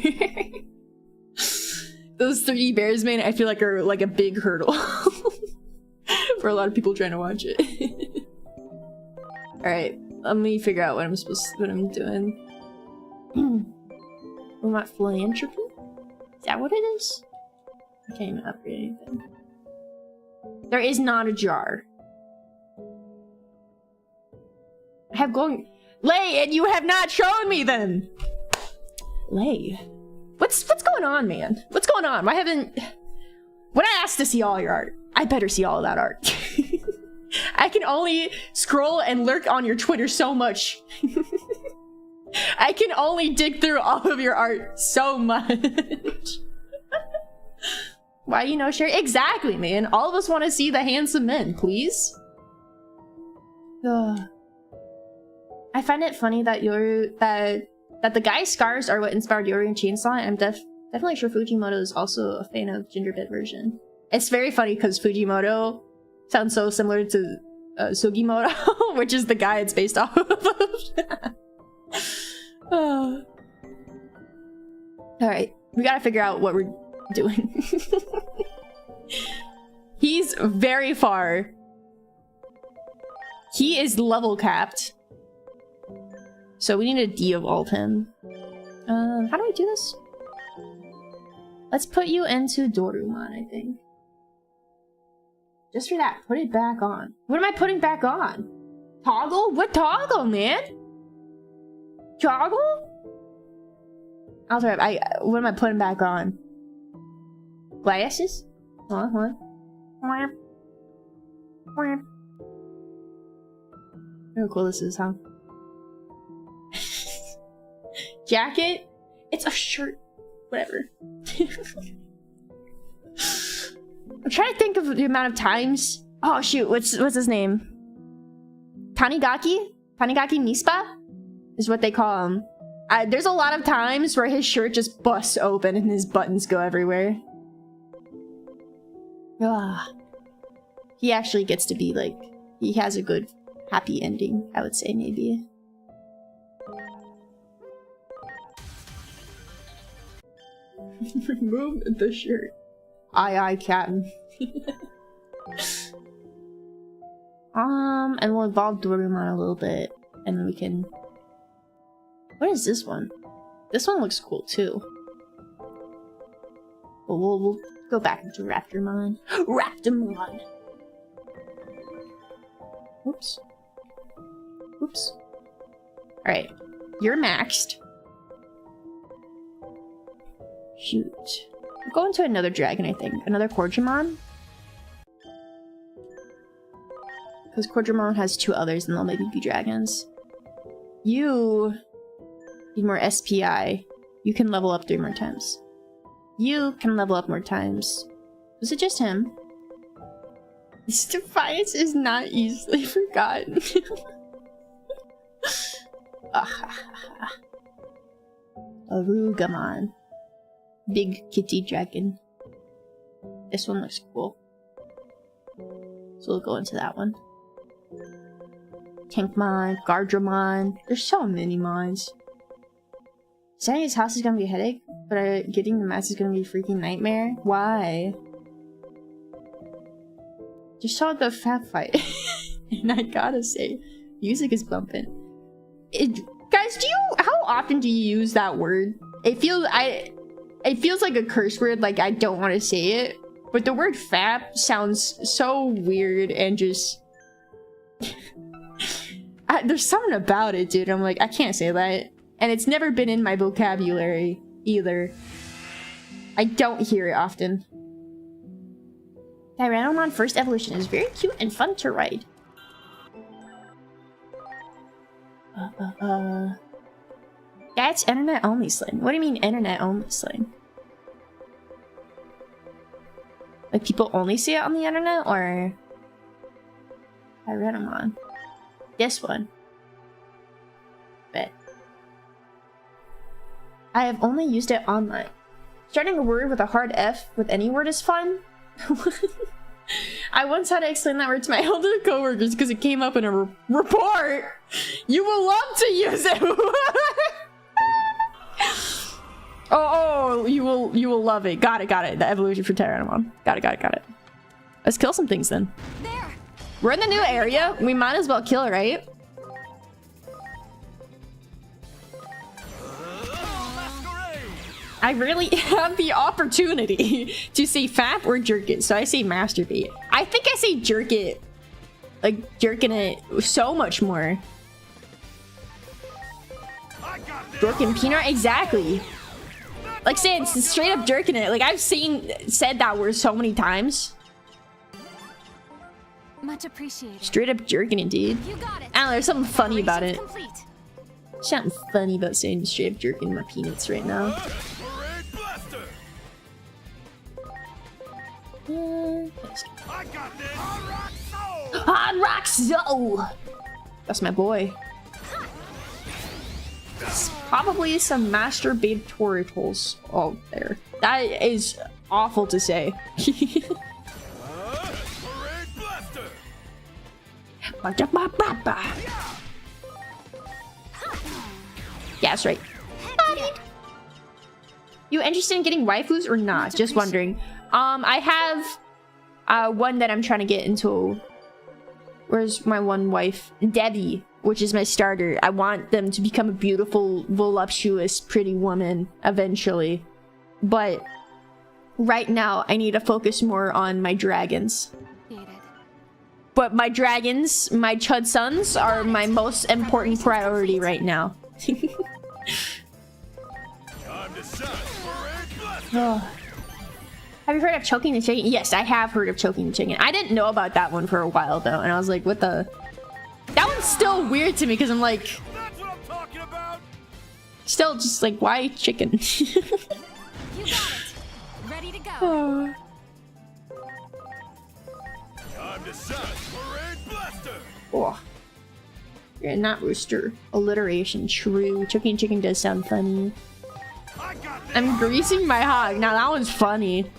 Those 3D bears, man, I feel like are like a big hurdle for a lot of people trying to watch it. Alright, let me figure out what I'm doing. We want philanthropy? Is that what it is? I can't even upgrade anything. There is not a jar. I have going Lay, and you have not shown me them. Lay. What's going on, man? What's going on? Why haven't... When I asked to see all your art, I better see all of that art. I can only scroll and lurk on your Twitter so much. I can only dig through all of your art so much. Why you no share? Exactly, man. All of us want to see the handsome men, please. Ugh. I find it funny that that the guy's scars are what inspired Yuri and Chainsaw. I'm definitely sure Fujimoto is also a fan of Gingerbread version. It's very funny because Fujimoto sounds so similar to Sugimoto, which is the guy it's based off of. Alright, we gotta figure out what we're doing. He's very far. He is level capped. So we need to de-evolve him. How do we do this? Let's put you into Dorumon, I think. Just for that, put it back on. What am I putting back on? Toggle? What toggle, man? Toggle? I'll try. What am I putting back on? Glasses? Hold on. How cool this is, huh? Jacket? It's a shirt. Whatever. I'm trying to think of the amount of times. Oh shoot, what's his name? Tanigaki? Tanigaki Nispa? Is what they call him. There's a lot of times where his shirt just busts open and his buttons go everywhere. He actually gets to be like... He has a good, happy ending, I would say, maybe. Remove the shirt. Aye, Captain. And we'll evolve Dorumon a little bit, and then we can... What is this one? This one looks cool too. But we'll go back into Raptormon. Raptormon! Oops. Oops. Alright. You're maxed. Shoot. I'm going to another dragon, I think. Another Quadramon? Because Quadramon has 2 others and they'll maybe be dragons. You need more SPI. You can level up 3 more times. You can level up more times. Was it just him? This defiance is not easily forgotten. Arugamon. Big kitty dragon. This one looks cool. So we'll go into that one. Tankmon, Gardramon. There's so many mons. Selling his house is gonna be a headache, but getting the mask is gonna be a freaking nightmare. Why? Just saw the fat fight, and I gotta say, music is bumping. Guys, how often do you use that word? It feels like a curse word. Like I don't want to say it, but the word "fap" sounds so weird and just. There's something about it, dude. I'm like, I can't say that. And it's never been in my vocabulary either. I don't hear it often. Tyrannomon First Evolution is very cute and fun to ride. That's internet only slang. What do you mean internet only slang? Like people only see it on the internet, or Tyrannomon? This one. Bet. I have only used it online. Starting a word with a hard F with any word is fun. I once had to explain that word to my older coworkers because it came up in a report. You will love to use it. oh, you will love it. Got it. The evolution for Tyrannomon. Got it. Let's kill some things then. There. We're in the new area. We might as well kill it, right? I really have the opportunity to say fap or jerk it, so I say masturbate. I think I say jerk it, like jerking it so much more. Jerking peanut, exactly. Like saying straight up jerking it. Like I've said that word so many times. Much appreciated. Straight up jerking it, dude. You got it. I don't know, there's something funny about it. Complete. Something funny about saying straight up jerking my peanuts right now. I got this. Hard Rock Soul! That's my boy. It's probably some masturbate tutorials out there. That is awful to say. Yeah, that's right. You interested in getting waifus or not? Just wondering. I have one that I'm trying to get into. Where's my one wife? Debbie, which is my starter. I want them to become a beautiful, voluptuous, pretty woman eventually. But right now, I need to focus more on my dragons. But my dragons, my chud sons, are my most important priority right now. Oh. Have you heard of choking the chicken? Yes, I have heard of choking the chicken. I didn't know about that one for a while though, and I was like, what the? That one's still weird to me because I'm like, That's what I'm talking about. still just like, why chicken? You got it. Ready to go. Oh. Time to set parade blaster. Oh. Yeah, not rooster. Alliteration, true. Choking chicken does sound funny. I got this. I'm greasing my hog. Now that one's funny.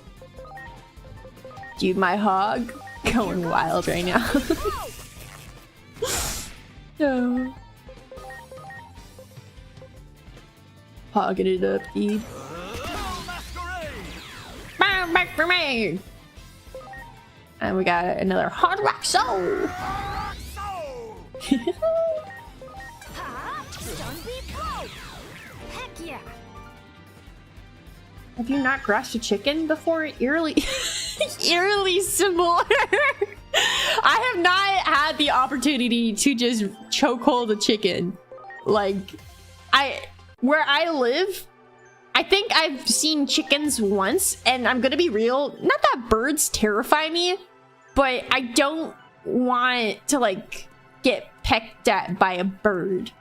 Dude, my hog going wild right now. No. Hogging it up, dude. Bam, back for me. And we got another Hard Rock Soul. Heck yeah. Have you not grasped a chicken before? Eerily, eerily similar. I have not had the opportunity to just chokehold a chicken. Like, where I live, I think I've seen chickens once, and I'm gonna be real, not that birds terrify me, but I don't want to, like, get pecked at by a bird.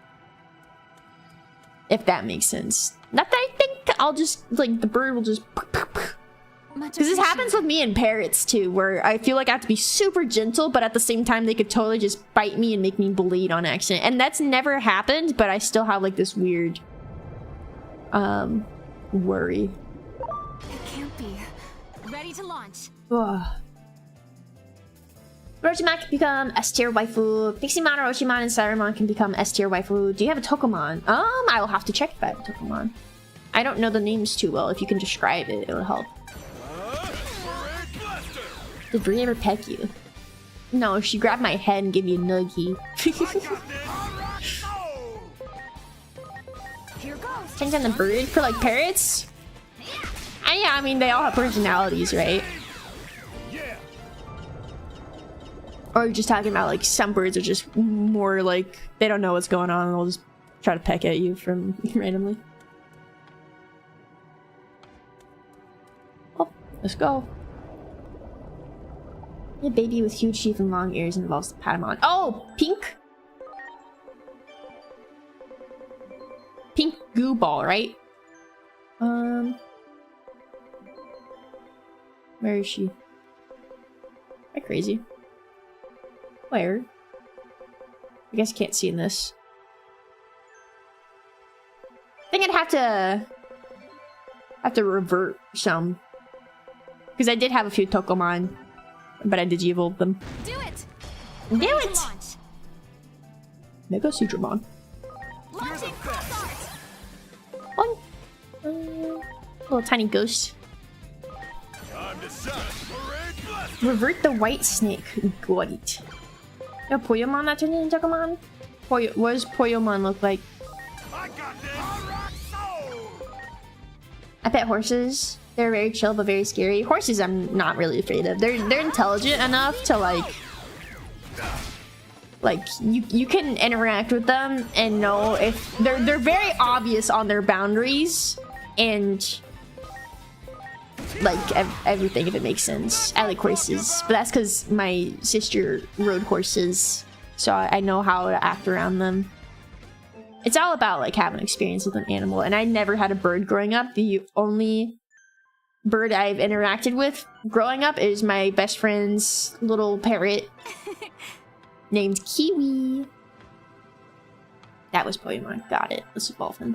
If that makes sense. Not that I think I'll just, like, the bird will just... Because this happens with me and parrots, too, where I feel like I have to be super gentle, but at the same time, they could totally just bite me and make me bleed on accident. And that's never happened, but I still have, like, this weird... worry. It can't be. Ready to launch. Orochimaru can become S-tier waifu. Piximon, Orochimaru, and Saruman can become S-tier waifu. Do you have a Tokomon? I will have to check if I have a Tokomon. I don't know the names too well. If you can describe it, it'll help. Did Brie ever peck you? No, she grabbed my head and gave me a nuggie. Change on the bird for like parrots? Yeah, I mean they all have personalities, right? Or you're just talking about like some birds are just more like they don't know what's going on and they'll just try to peck at you from randomly. Oh, let's go. A baby with huge teeth and long ears involves the Patamon. Oh, pink? Pink goo ball, right? Where is she? Am I crazy? Where? I guess I can't see in this. I think I'd have to revert some. Because I did have a few Tokomon, but I Digi-evolved them. Do it! Do it! Mega Digimon. One. Little tiny ghost. Revert the white snake. Got it. No Poyomon that turned into Tokomon? What does Poyomon look like? I pet horses. They're very chill but very scary. Horses I'm not really afraid of. They're intelligent enough to like you can interact with them and know if they're very obvious on their boundaries and like everything, if it makes sense. I like horses, but that's because my sister rode horses, so I know how to act around them. It's all about like having experience with an animal, and I never had a bird growing up. The only bird I've interacted with growing up is my best friend's little parrot named Kiwi. That was Poyomon. Got it. Let's evolve him.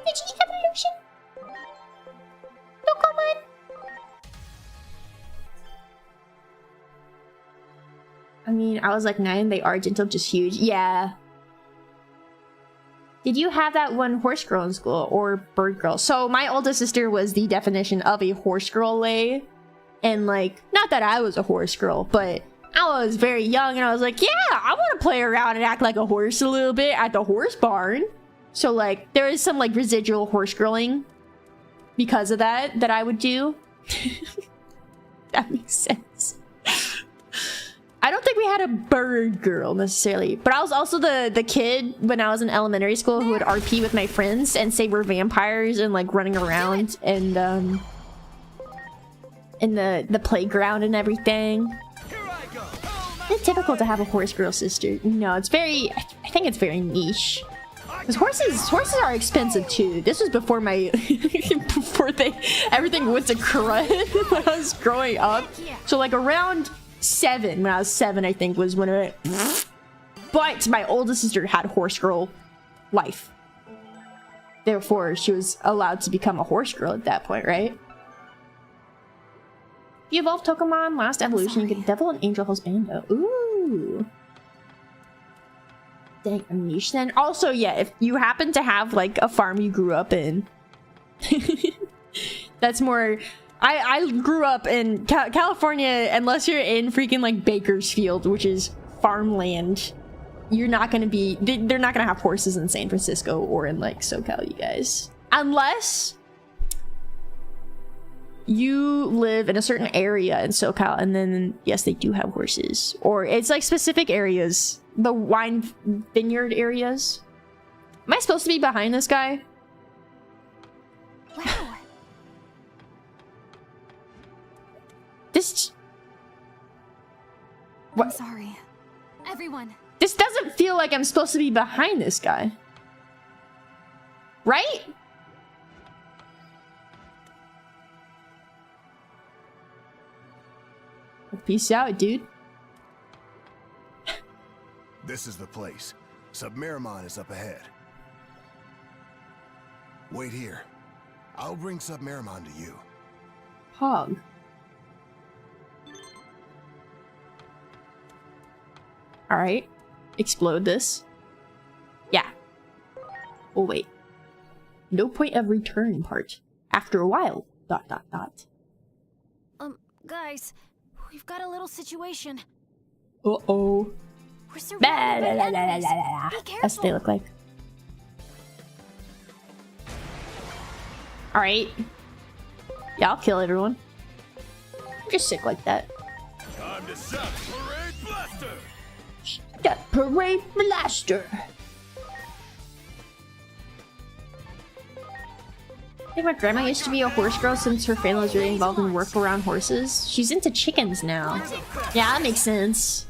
Digi-evolution. Pokemon. I mean, I was like 9. They are gentle, just huge. Yeah. Did you have that one horse girl in school or bird girl? So my oldest sister was the definition of a horse girl lay. And like, not that I was a horse girl, but I was very young and I was like, yeah, I want to play around and act like a horse a little bit at the horse barn. So like, there is some like residual horse girling because of that I would do. That makes sense. I don't think we had a bird girl necessarily, but I was also the kid when I was in elementary school who would RP with my friends and say we're vampires and like running around and in the playground and everything. It's typical to have a horse girl sister. No, it's very, I think it's very niche. Because horses are expensive too. This was before my everything went to crud when I was growing up. So like around 7, when I was 7, I think was when it. But my oldest sister had horse girl life. Therefore, she was allowed to become a horse girl at that point, right? If you evolve Tokomon, last evolution, you get Devil and Angel Husbando. Ooh. Dang, a niche then. Also, yeah, if you happen to have like a farm you grew up in, that's more. I grew up in California. Unless you're in freaking like Bakersfield, which is farmland, you're not gonna be. They're not gonna have horses in San Francisco or in like SoCal, you guys. Unless you live in a certain area in SoCal, and then yes, they do have horses, or it's like specific areas. The wine vineyard areas. Am I supposed to be behind this guy? Wow. This... What? I'm sorry. Everyone. This doesn't feel like I'm supposed to be behind this guy. Right? Peace out, dude. This is the place. Submiramon is up ahead. Wait here. I'll bring Submiramon to you. Hog. Alright. Explode this. Yeah. Oh, wait. No point of return part. After a while. ... Guys, we've got a little situation. Uh-oh. We're surrounded by enemies. Be That's what they careful. look like. Alright. Yeah, I'll kill everyone. I'm just sick like that. Time to shut Parade Blaster! That Parade Blaster! I think my grandma used to be a horse girl since her family was really involved in work around horses. She's into chickens now. Yeah, that makes sense.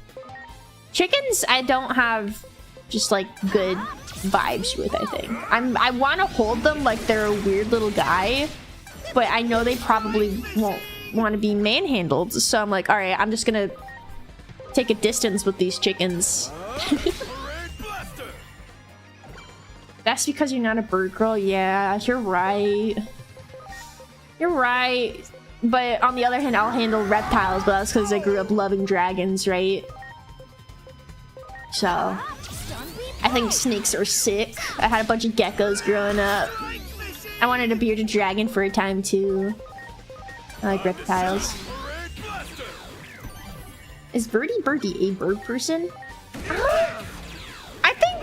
Chickens, I don't have just like good vibes with, I think. I want to hold them like they're a weird little guy, but I know they probably won't want to be manhandled. So I'm like, all right, I'm just gonna take a distance with these chickens. That's because you're not a bird girl. Yeah, you're right. You're right. But on the other hand, I'll handle reptiles, but that's because I grew up loving dragons, right? So, I think snakes are sick. I had a bunch of geckos growing up. I wanted a bearded dragon for a time too. I like reptiles. Is Birdie a bird person? I think...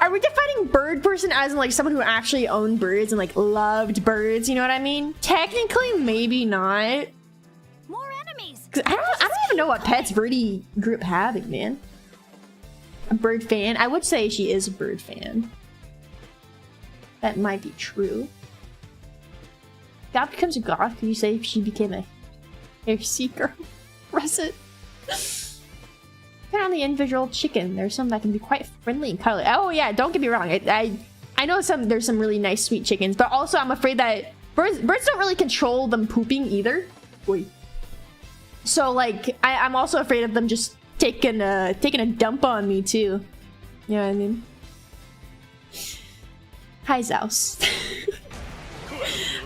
Are we defining bird person as in like someone who actually owned birds and like loved birds? You know what I mean? Technically, maybe not. More enemies. 'Cause I don't even know what pets Birdie grew up having, man. A bird fan? I would say she is a bird fan. That might be true. God becomes a goth. Could you say if she became a hair seeker? Russet. Depending on the individual chicken, there's some that can be quite friendly and cuddly. Oh yeah, don't get me wrong. I know there's some really nice sweet chickens, but also I'm afraid that birds don't really control them pooping either. Wait. So like I'm also afraid of them just taking a dump on me too. You know what I mean? Hi Zaus.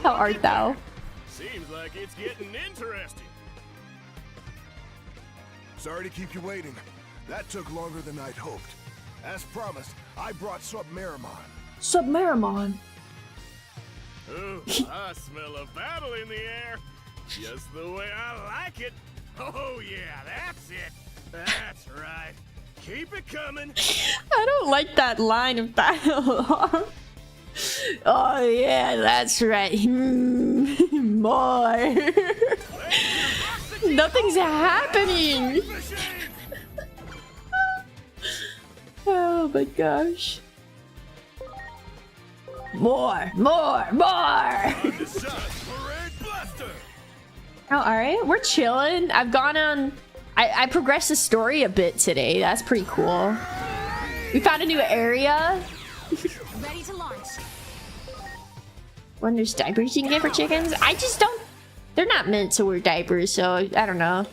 How art thou? Seems like it's getting interesting. Sorry to keep you waiting. That took longer than I'd hoped. As promised, I brought Submeramon. Submeramon. Ooh, I smell a battle in the air. Just the way I like it. Oh yeah, that's it. That's right. Keep it coming. I don't like that line of dialogue. Oh yeah, that's right. More. Nothing's happening. Oh my gosh. More. Oh, alright. We're chilling. I've gone on... I progressed the story a bit today. That's pretty cool. We found a new area. Ready to launch. When there's diapers you can get for chickens? I just don't... They're not meant to wear diapers, so I don't know.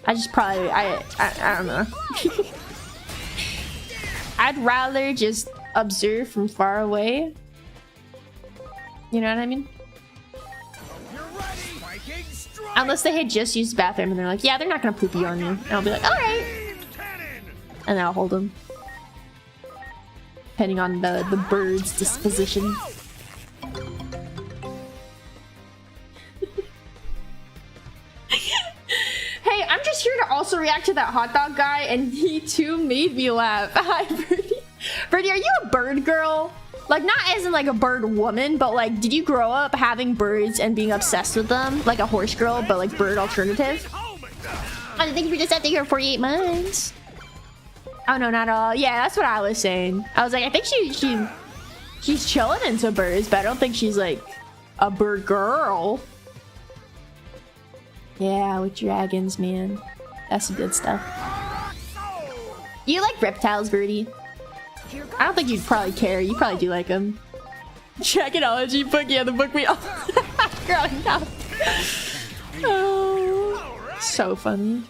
I just probably... I don't know. I'd rather just observe from far away. You know what I mean? Unless they had just used the bathroom and they're like, yeah, they're not gonna poopy on you. And I'll be like, alright. And then I'll hold them. Depending on the bird's disposition. Hey, I'm just here to also react to that hot dog guy, and he too made me laugh. Hi, Birdie. Birdie, are you a bird girl? Like, not as in like a bird woman, but like, did you grow up having birds and being obsessed with them? Like a horse girl, but like bird alternative? Oh, thank you for just out there for 48 months. Oh no, not at all. Yeah, that's what I was saying. I was like, I think she's chilling into birds, but I don't think she's like a bird girl. Yeah, with dragons, man. That's some good stuff. You like reptiles, Birdie? I don't think you'd probably care. You probably do like them. Dragonology book, yeah, the book we all growing up. Oh, so funny.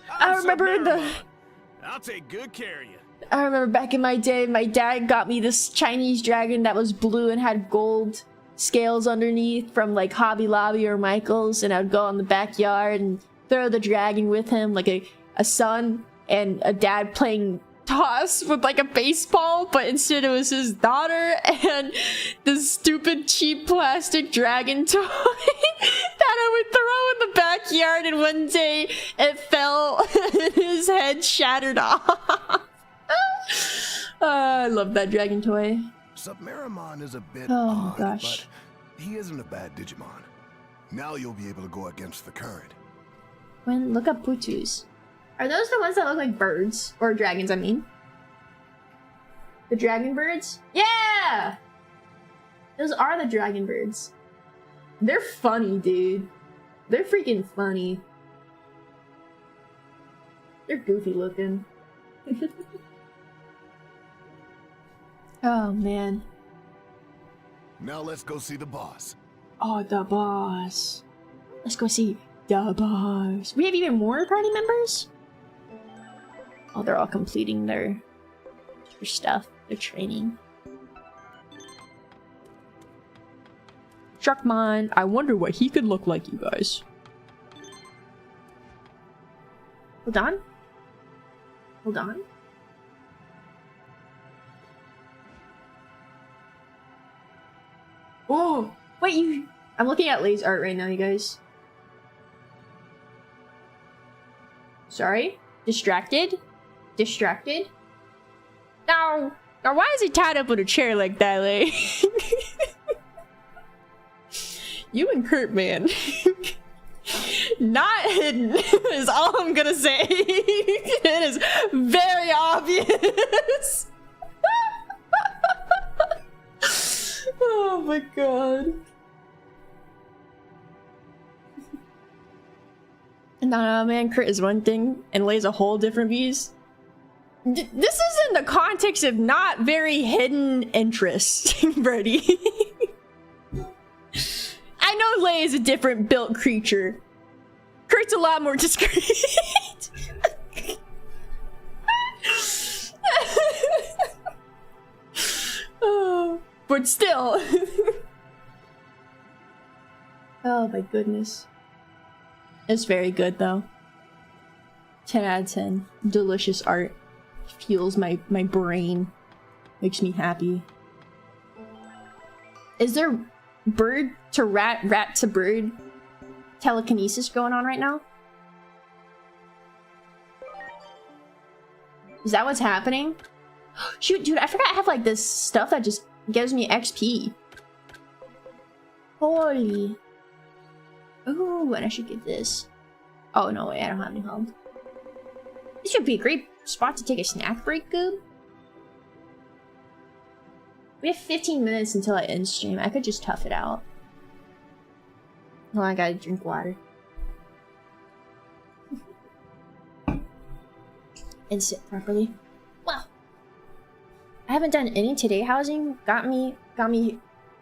I remember I'll take good care of you. I remember back in my day, my dad got me this Chinese dragon that was blue and had gold scales underneath from like Hobby Lobby or Michael's, and I'd go in the backyard and throw the dragon with him, like a son and a dad playing toss with like a baseball, but instead it was his daughter and this stupid cheap plastic dragon toy that I would throw in the backyard, and one day it fell and his head shattered off. I love that dragon toy. Submarimon is a bit Oh my odd, gosh. but he isn't a bad Digimon. Now you'll be able to go against the current. When look up Putus. Are those the ones that look like birds? Or dragons, I mean. The dragon birds? Yeah! Those are the dragon birds. They're funny, dude. They're freaking funny. They're goofy looking. Oh, man. Now let's go see the boss. Oh, the boss. Let's go see the boss. We have even more party members? Oh, they're all completing their stuff, their training. Sharkmon, I wonder what he could look like, you guys. Hold on. Hold on. Oh, wait, you... I'm looking at Lay's art right now, you guys. Sorry? Distracted? Distracted? Now why is he tied up with a chair like that, Lay? You and Kurt, man. Not hidden is all I'm gonna say. It is very obvious. Oh my god. Nah, man, Kurt is one thing and Lay's a whole different beast. This is in the context of not very hidden interest, Brody. I know Lay is a different built creature. Kurt's a lot more discreet. Oh, but still. Oh my goodness. It's very good though. 10 out of 10. Delicious art. Fuels my brain. Makes me happy. Is there bird to rat, rat to bird telekinesis going on right now? Is that what's happening? Shoot, dude, I forgot I have like this stuff that just gives me XP. Holy. Ooh, and I should get this. Oh, no, wait, I don't have any health. This would be a great spot to take a snack break, Goob. We have 15 minutes until I end stream. I could just tough it out. Oh, I gotta drink water. And sit properly. Wow. I haven't done any today housing. Got me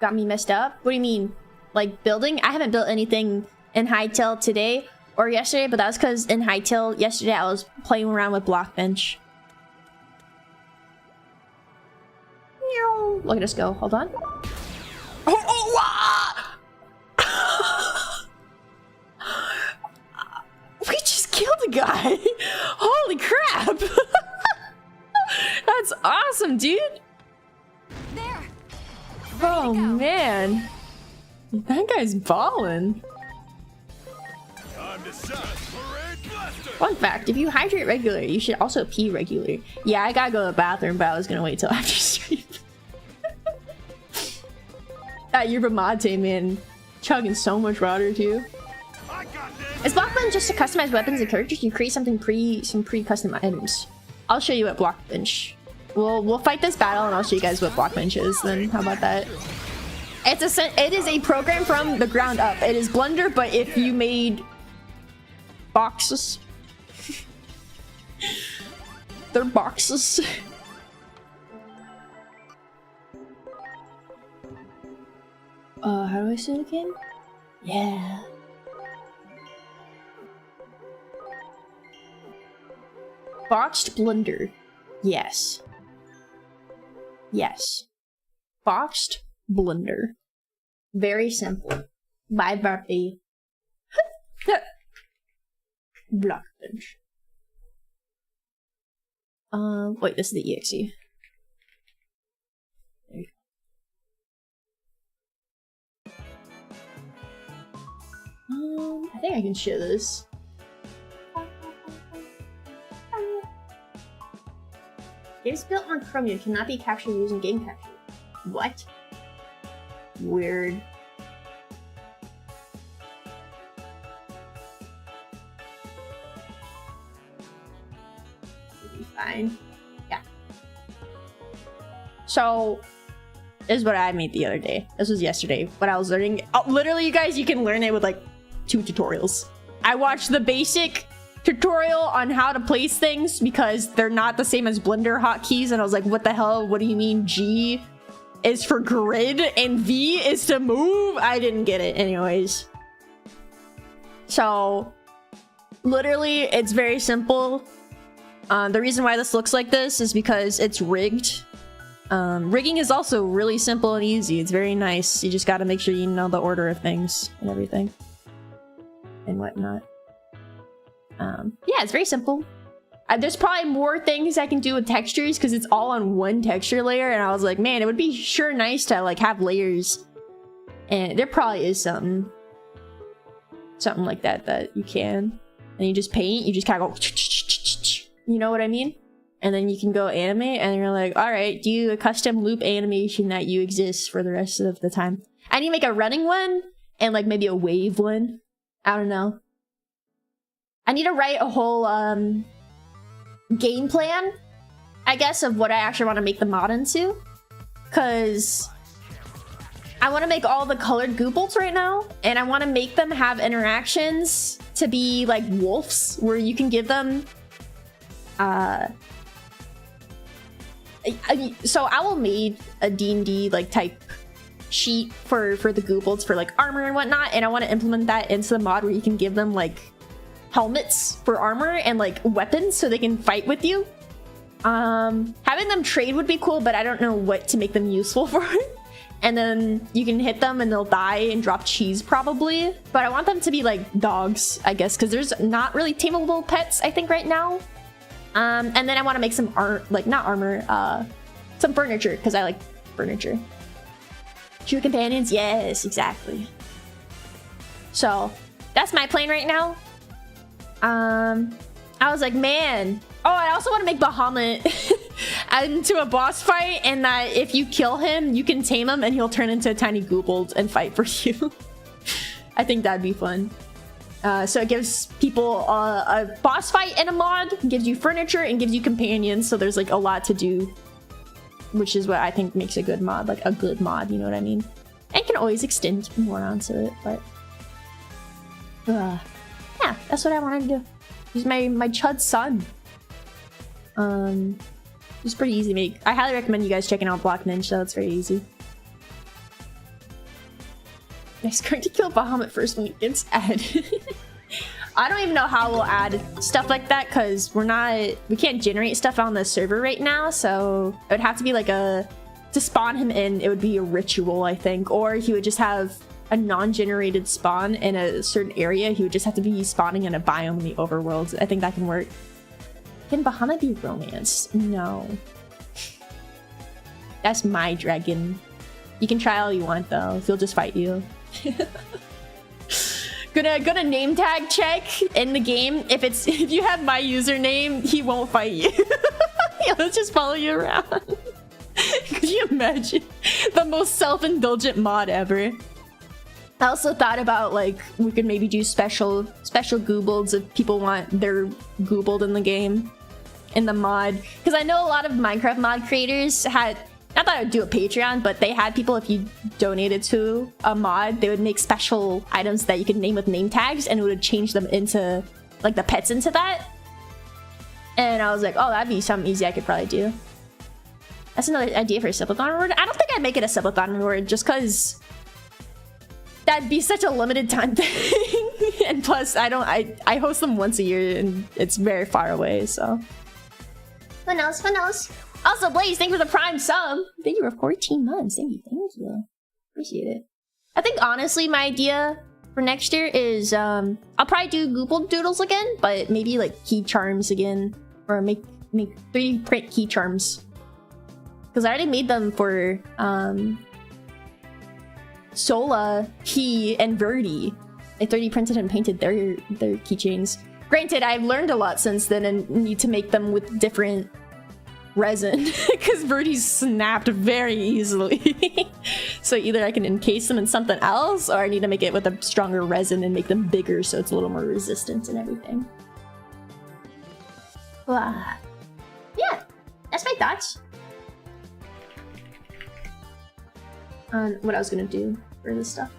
messed up. What do you mean? Like building? I haven't built anything in Hytale today or yesterday, but that's because in Hytale yesterday I was playing around with Blockbench. Look at us go. Hold on. We just killed a guy. Holy crap. That's awesome, dude. There. Oh man. That guy's ballin'. Time to shine, Parade Blaster! Fun fact, if you hydrate regularly, you should also pee regularly. Yeah, I gotta go to the bathroom, but I was gonna wait till after stream. That yerba mate, man. Chugging so much water, too. Is Blockbench just to customize weapons and characters? You create something some pre-custom items. I'll show you what Blockbench. We'll fight this battle and I'll show you guys what Blockbench is then. How about that? It is a program from the ground up. It is Blender, but if you made boxes. They're boxes. How do I say it again? Yeah. Boxed blender. Yes. Yes. Boxed blender. Very simple. By Barbie. Blockbench. Wait, this is the EXE. There you go. I think I can share this. Games built on Chromium cannot be captured using game capture. What? Weird. It'll be fine. Yeah. So, this is what I made the other day. This was yesterday when I was learning. Oh, literally, you guys, you can learn it with like 2 tutorials. I watched the basic tutorial on how to place things because they're not the same as Blender hotkeys, and I was like, what the hell? What do you mean G is for grid and V is to move? I didn't get it anyways. So literally it's very simple. The reason why this looks like this is because it's rigged. Rigging is also really simple and easy. It's very nice. You just got to make sure you know the order of things and everything and whatnot. Yeah, it's very simple. There's probably more things I can do with textures because it's all on one texture layer, and I was like, man, it would be sure nice to like have layers. And there probably is something like that you can. And you just paint, you just kind of go, you know what I mean? And then you can go animate, and you're like, all right, do a custom loop animation that you exist for the rest of the time. I need to make a running one and like maybe a wave one. I don't know. I need to write a whole game plan, I guess, of what I actually want to make the mod into. Because I want to make all the colored Gooples right now, and I want to make them have interactions to be like wolves, where you can give them... so Owl made a D&D like type sheet for the Gooples for like armor and whatnot, and I want to implement that into the mod where you can give them like helmets for armor and like weapons so they can fight with you. Having them trade would be cool, but I don't know what to make them useful for. And then you can hit them and they'll die and drop cheese probably. But I want them to be like dogs, I guess, because there's not really tameable pets, I think, right now. And then I want to make some some furniture, because I like furniture. True companions, yes, exactly. So that's my plan right now. I was like, man. Oh, I also want to make Bahamut into a boss fight, and that if you kill him, you can tame him and he'll turn into a tiny Goobold and fight for you. I think that'd be fun. So it gives people a boss fight in a mod, gives you furniture, and gives you companions, so there's like a lot to do. Which is what I think makes a good mod, like a good mod, you know what I mean? And can always extend more onto it, but... yeah, that's what I wanted to do. He's my chud son. It's pretty easy to make. I highly recommend you guys checking out Block Ninja. It's very easy. Nice going to kill Bahamut first when it gets added. I don't even know how we'll add stuff like that because we can't generate stuff on the server right now, so it would have to be like to spawn him in, it would be a ritual, I think, or he would just have a non-generated spawn in a certain area. He would just have to be spawning in a biome in the overworld. I think that can work. Can Bahamut be romanced? No. That's my dragon. You can try all you want though. He'll just fight you. Gonna name tag check in the game. If you have my username, he won't fight you. He'll just follow you around. Could you imagine? The most self-indulgent mod ever. I also thought about like we could maybe do special Goobolds if people want their Goobold in the game, in the mod. Because I know a lot of Minecraft mod creators had, not that I would do a Patreon, but they had people, if you donated to a mod, they would make special items that you could name with name tags, and it would change them into like the pets into that. And I was like, oh, that'd be something easy I could probably do. That's another idea for a Subathon reward. I don't think I'd make it a Subathon reward just because that'd be such a limited time thing. And plus, I host them once a year and it's very far away, so. Who knows? Who knows? Also, Blaze, thank you for the Prime sub. Thank you for 14 months. Thank you. Appreciate it. I think, honestly, my idea for next year is, I'll probably do Google Doodles again, but maybe, like, key charms again. Or make make 3D print key charms. Because I already made them for Sola, Key, and Verdi. I 3D printed and painted their keychains. Granted, I've learned a lot since then and need to make them with different resin because Verdi's snapped very easily. So either I can encase them in something else or I need to make it with a stronger resin and make them bigger so it's a little more resistant and everything. Yeah, that's my thoughts on what I was gonna do for this stuff.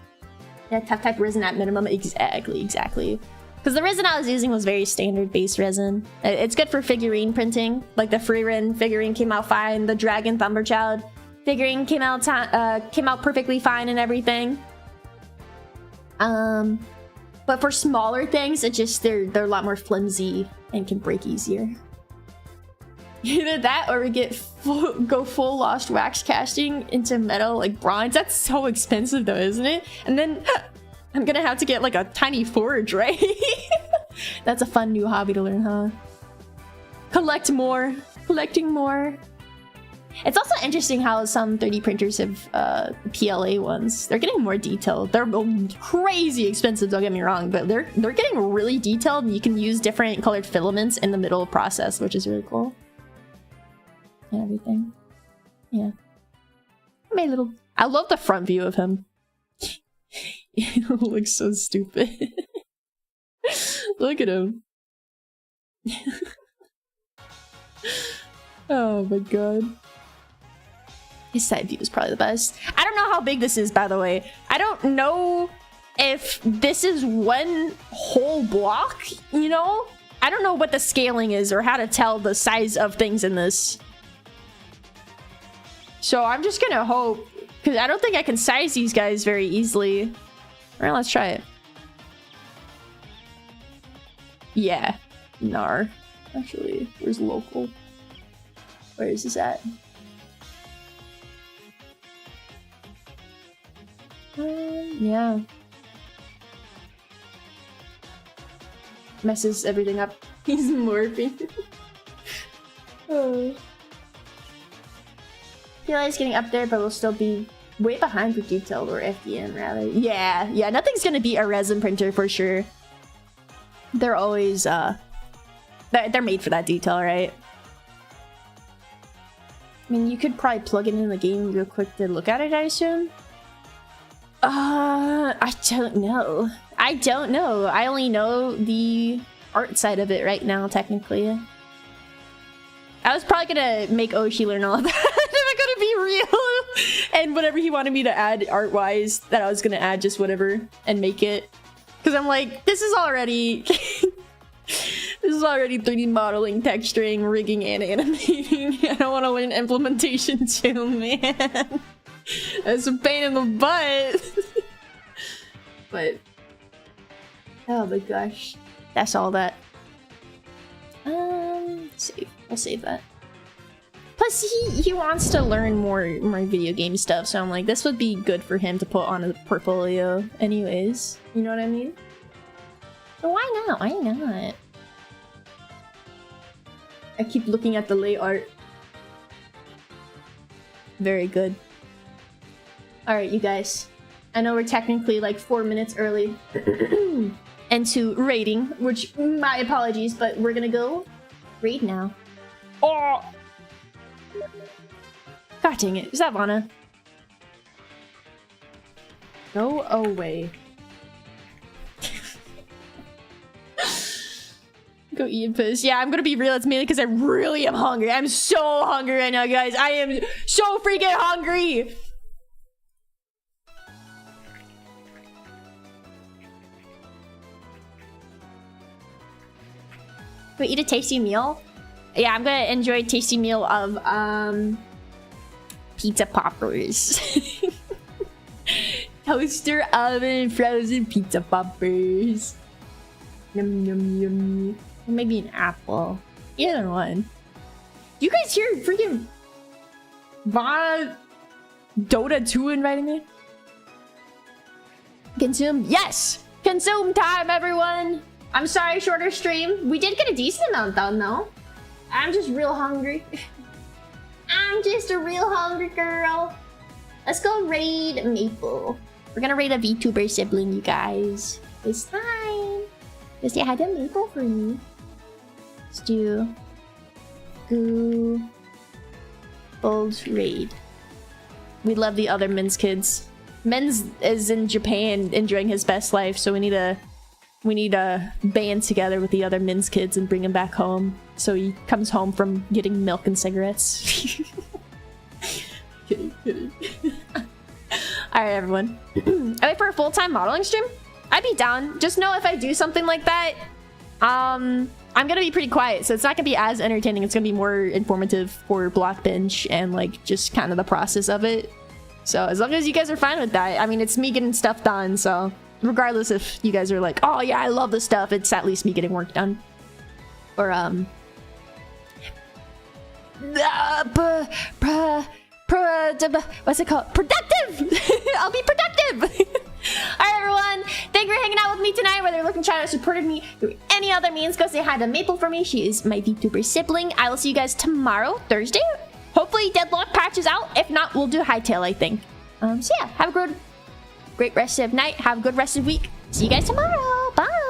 Yeah, tough type resin at minimum. Exactly. Because the resin I was using was very standard base resin. It's good for figurine printing. Like the Freerin figurine came out fine. The Dragon Thunderchild figurine came out perfectly fine and everything. But for smaller things, it just they're a lot more flimsy and can break easier. Either that or we go full lost wax casting into metal like bronze. That's so expensive though, isn't it? And then I'm gonna have to get like a tiny forge, right? That's a fun new hobby to learn, huh? Collecting more. It's also interesting how some 3D printers have PLA ones. They're getting more detailed. They're crazy expensive, don't get me wrong, but they're getting really detailed and you can use different colored filaments in the middle process, which is really cool. And everything. Yeah. I love the front view of him. He looks so stupid. Look at him. Oh my god. His side view is probably the best. I don't know how big this is, by the way. I don't know if this is one whole block, you know? I don't know what the scaling is or how to tell the size of things in this. So I'm just gonna hope, because I don't think I can size these guys very easily. Alright, let's try it. Yeah. Nar. Actually, where's local? Where is this at? Yeah. Messes everything up. He's morphing. Oh. PLA is getting up there, but we'll still be way behind for detailed, or FDM rather. Yeah, nothing's gonna be a resin printer for sure. They're always they're made for that detail, right? I mean, you could probably plug it in the game real quick to look at it, I assume. I don't know. I only know the art side of it right now, technically. I was probably gonna make Oshi learn all of that. If I'm gonna be real. And whatever he wanted me to add art-wise, that I was gonna add just whatever and make it. Because I'm like, this is already 3D modeling, texturing, rigging, and animating. I don't want to learn implementation too, man. That's a pain in the butt. But oh my gosh, that's all that. Let's see. We'll save that. Plus, he wants to learn more video game stuff, so I'm like, this would be good for him to put on a portfolio, anyways. You know what I mean? So why not? Why not? I keep looking at the lay art. Very good. Alright, you guys. I know we're technically like 4 minutes early into rating, which, my apologies, but we're gonna go raid now. Oh! God dang it. Is that Vana? Go away. Go eat and piss. Yeah, I'm gonna be real. It's mainly because I really am hungry. I'm so hungry right now, guys. I am so freaking hungry. Go eat a tasty meal. Yeah, I'm gonna enjoy a tasty meal of pizza poppers. Toaster oven frozen pizza poppers. Yum yum yum. Or maybe an apple. Either one. You guys hear freaking Dota 2 inviting me? Consume. Yes! Consume time, everyone! I'm sorry, shorter stream. We did get a decent amount done, though. I'm just real hungry. I'm just a real hungry girl. Let's go raid Maple. We're gonna raid a VTuber sibling, you guys. It's time. Just say hi to Maple for me. Let's do Goo Bold raid. We love the other men's kids. Men's is in Japan enjoying his best life, so we need to band together with the other men's kids and bring him back home. So he comes home from getting milk and cigarettes. Kidding. Alright, everyone. I wait for a full-time modeling stream? I'd be down. Just know if I do something like that, I'm gonna be pretty quiet, so it's not gonna be as entertaining. It's gonna be more informative for Block Binge and like just kind of the process of it. So as long as you guys are fine with that, I mean, it's me getting stuff done, so regardless if you guys are like, oh yeah, I love this stuff, it's at least me getting work done. Or what's it called? Productive! I'll be productive! Alright, everyone. Thank you for hanging out with me tonight. Whether you're looking to try to support me through any other means, go say hi to Maple for me. She is my VTuber sibling. I will see you guys tomorrow, Thursday. Hopefully Deadlock patch is out. If not, we'll do Hightail, I think. So yeah, have a great rest of night. Have a good rest of week. See you guys tomorrow. Bye!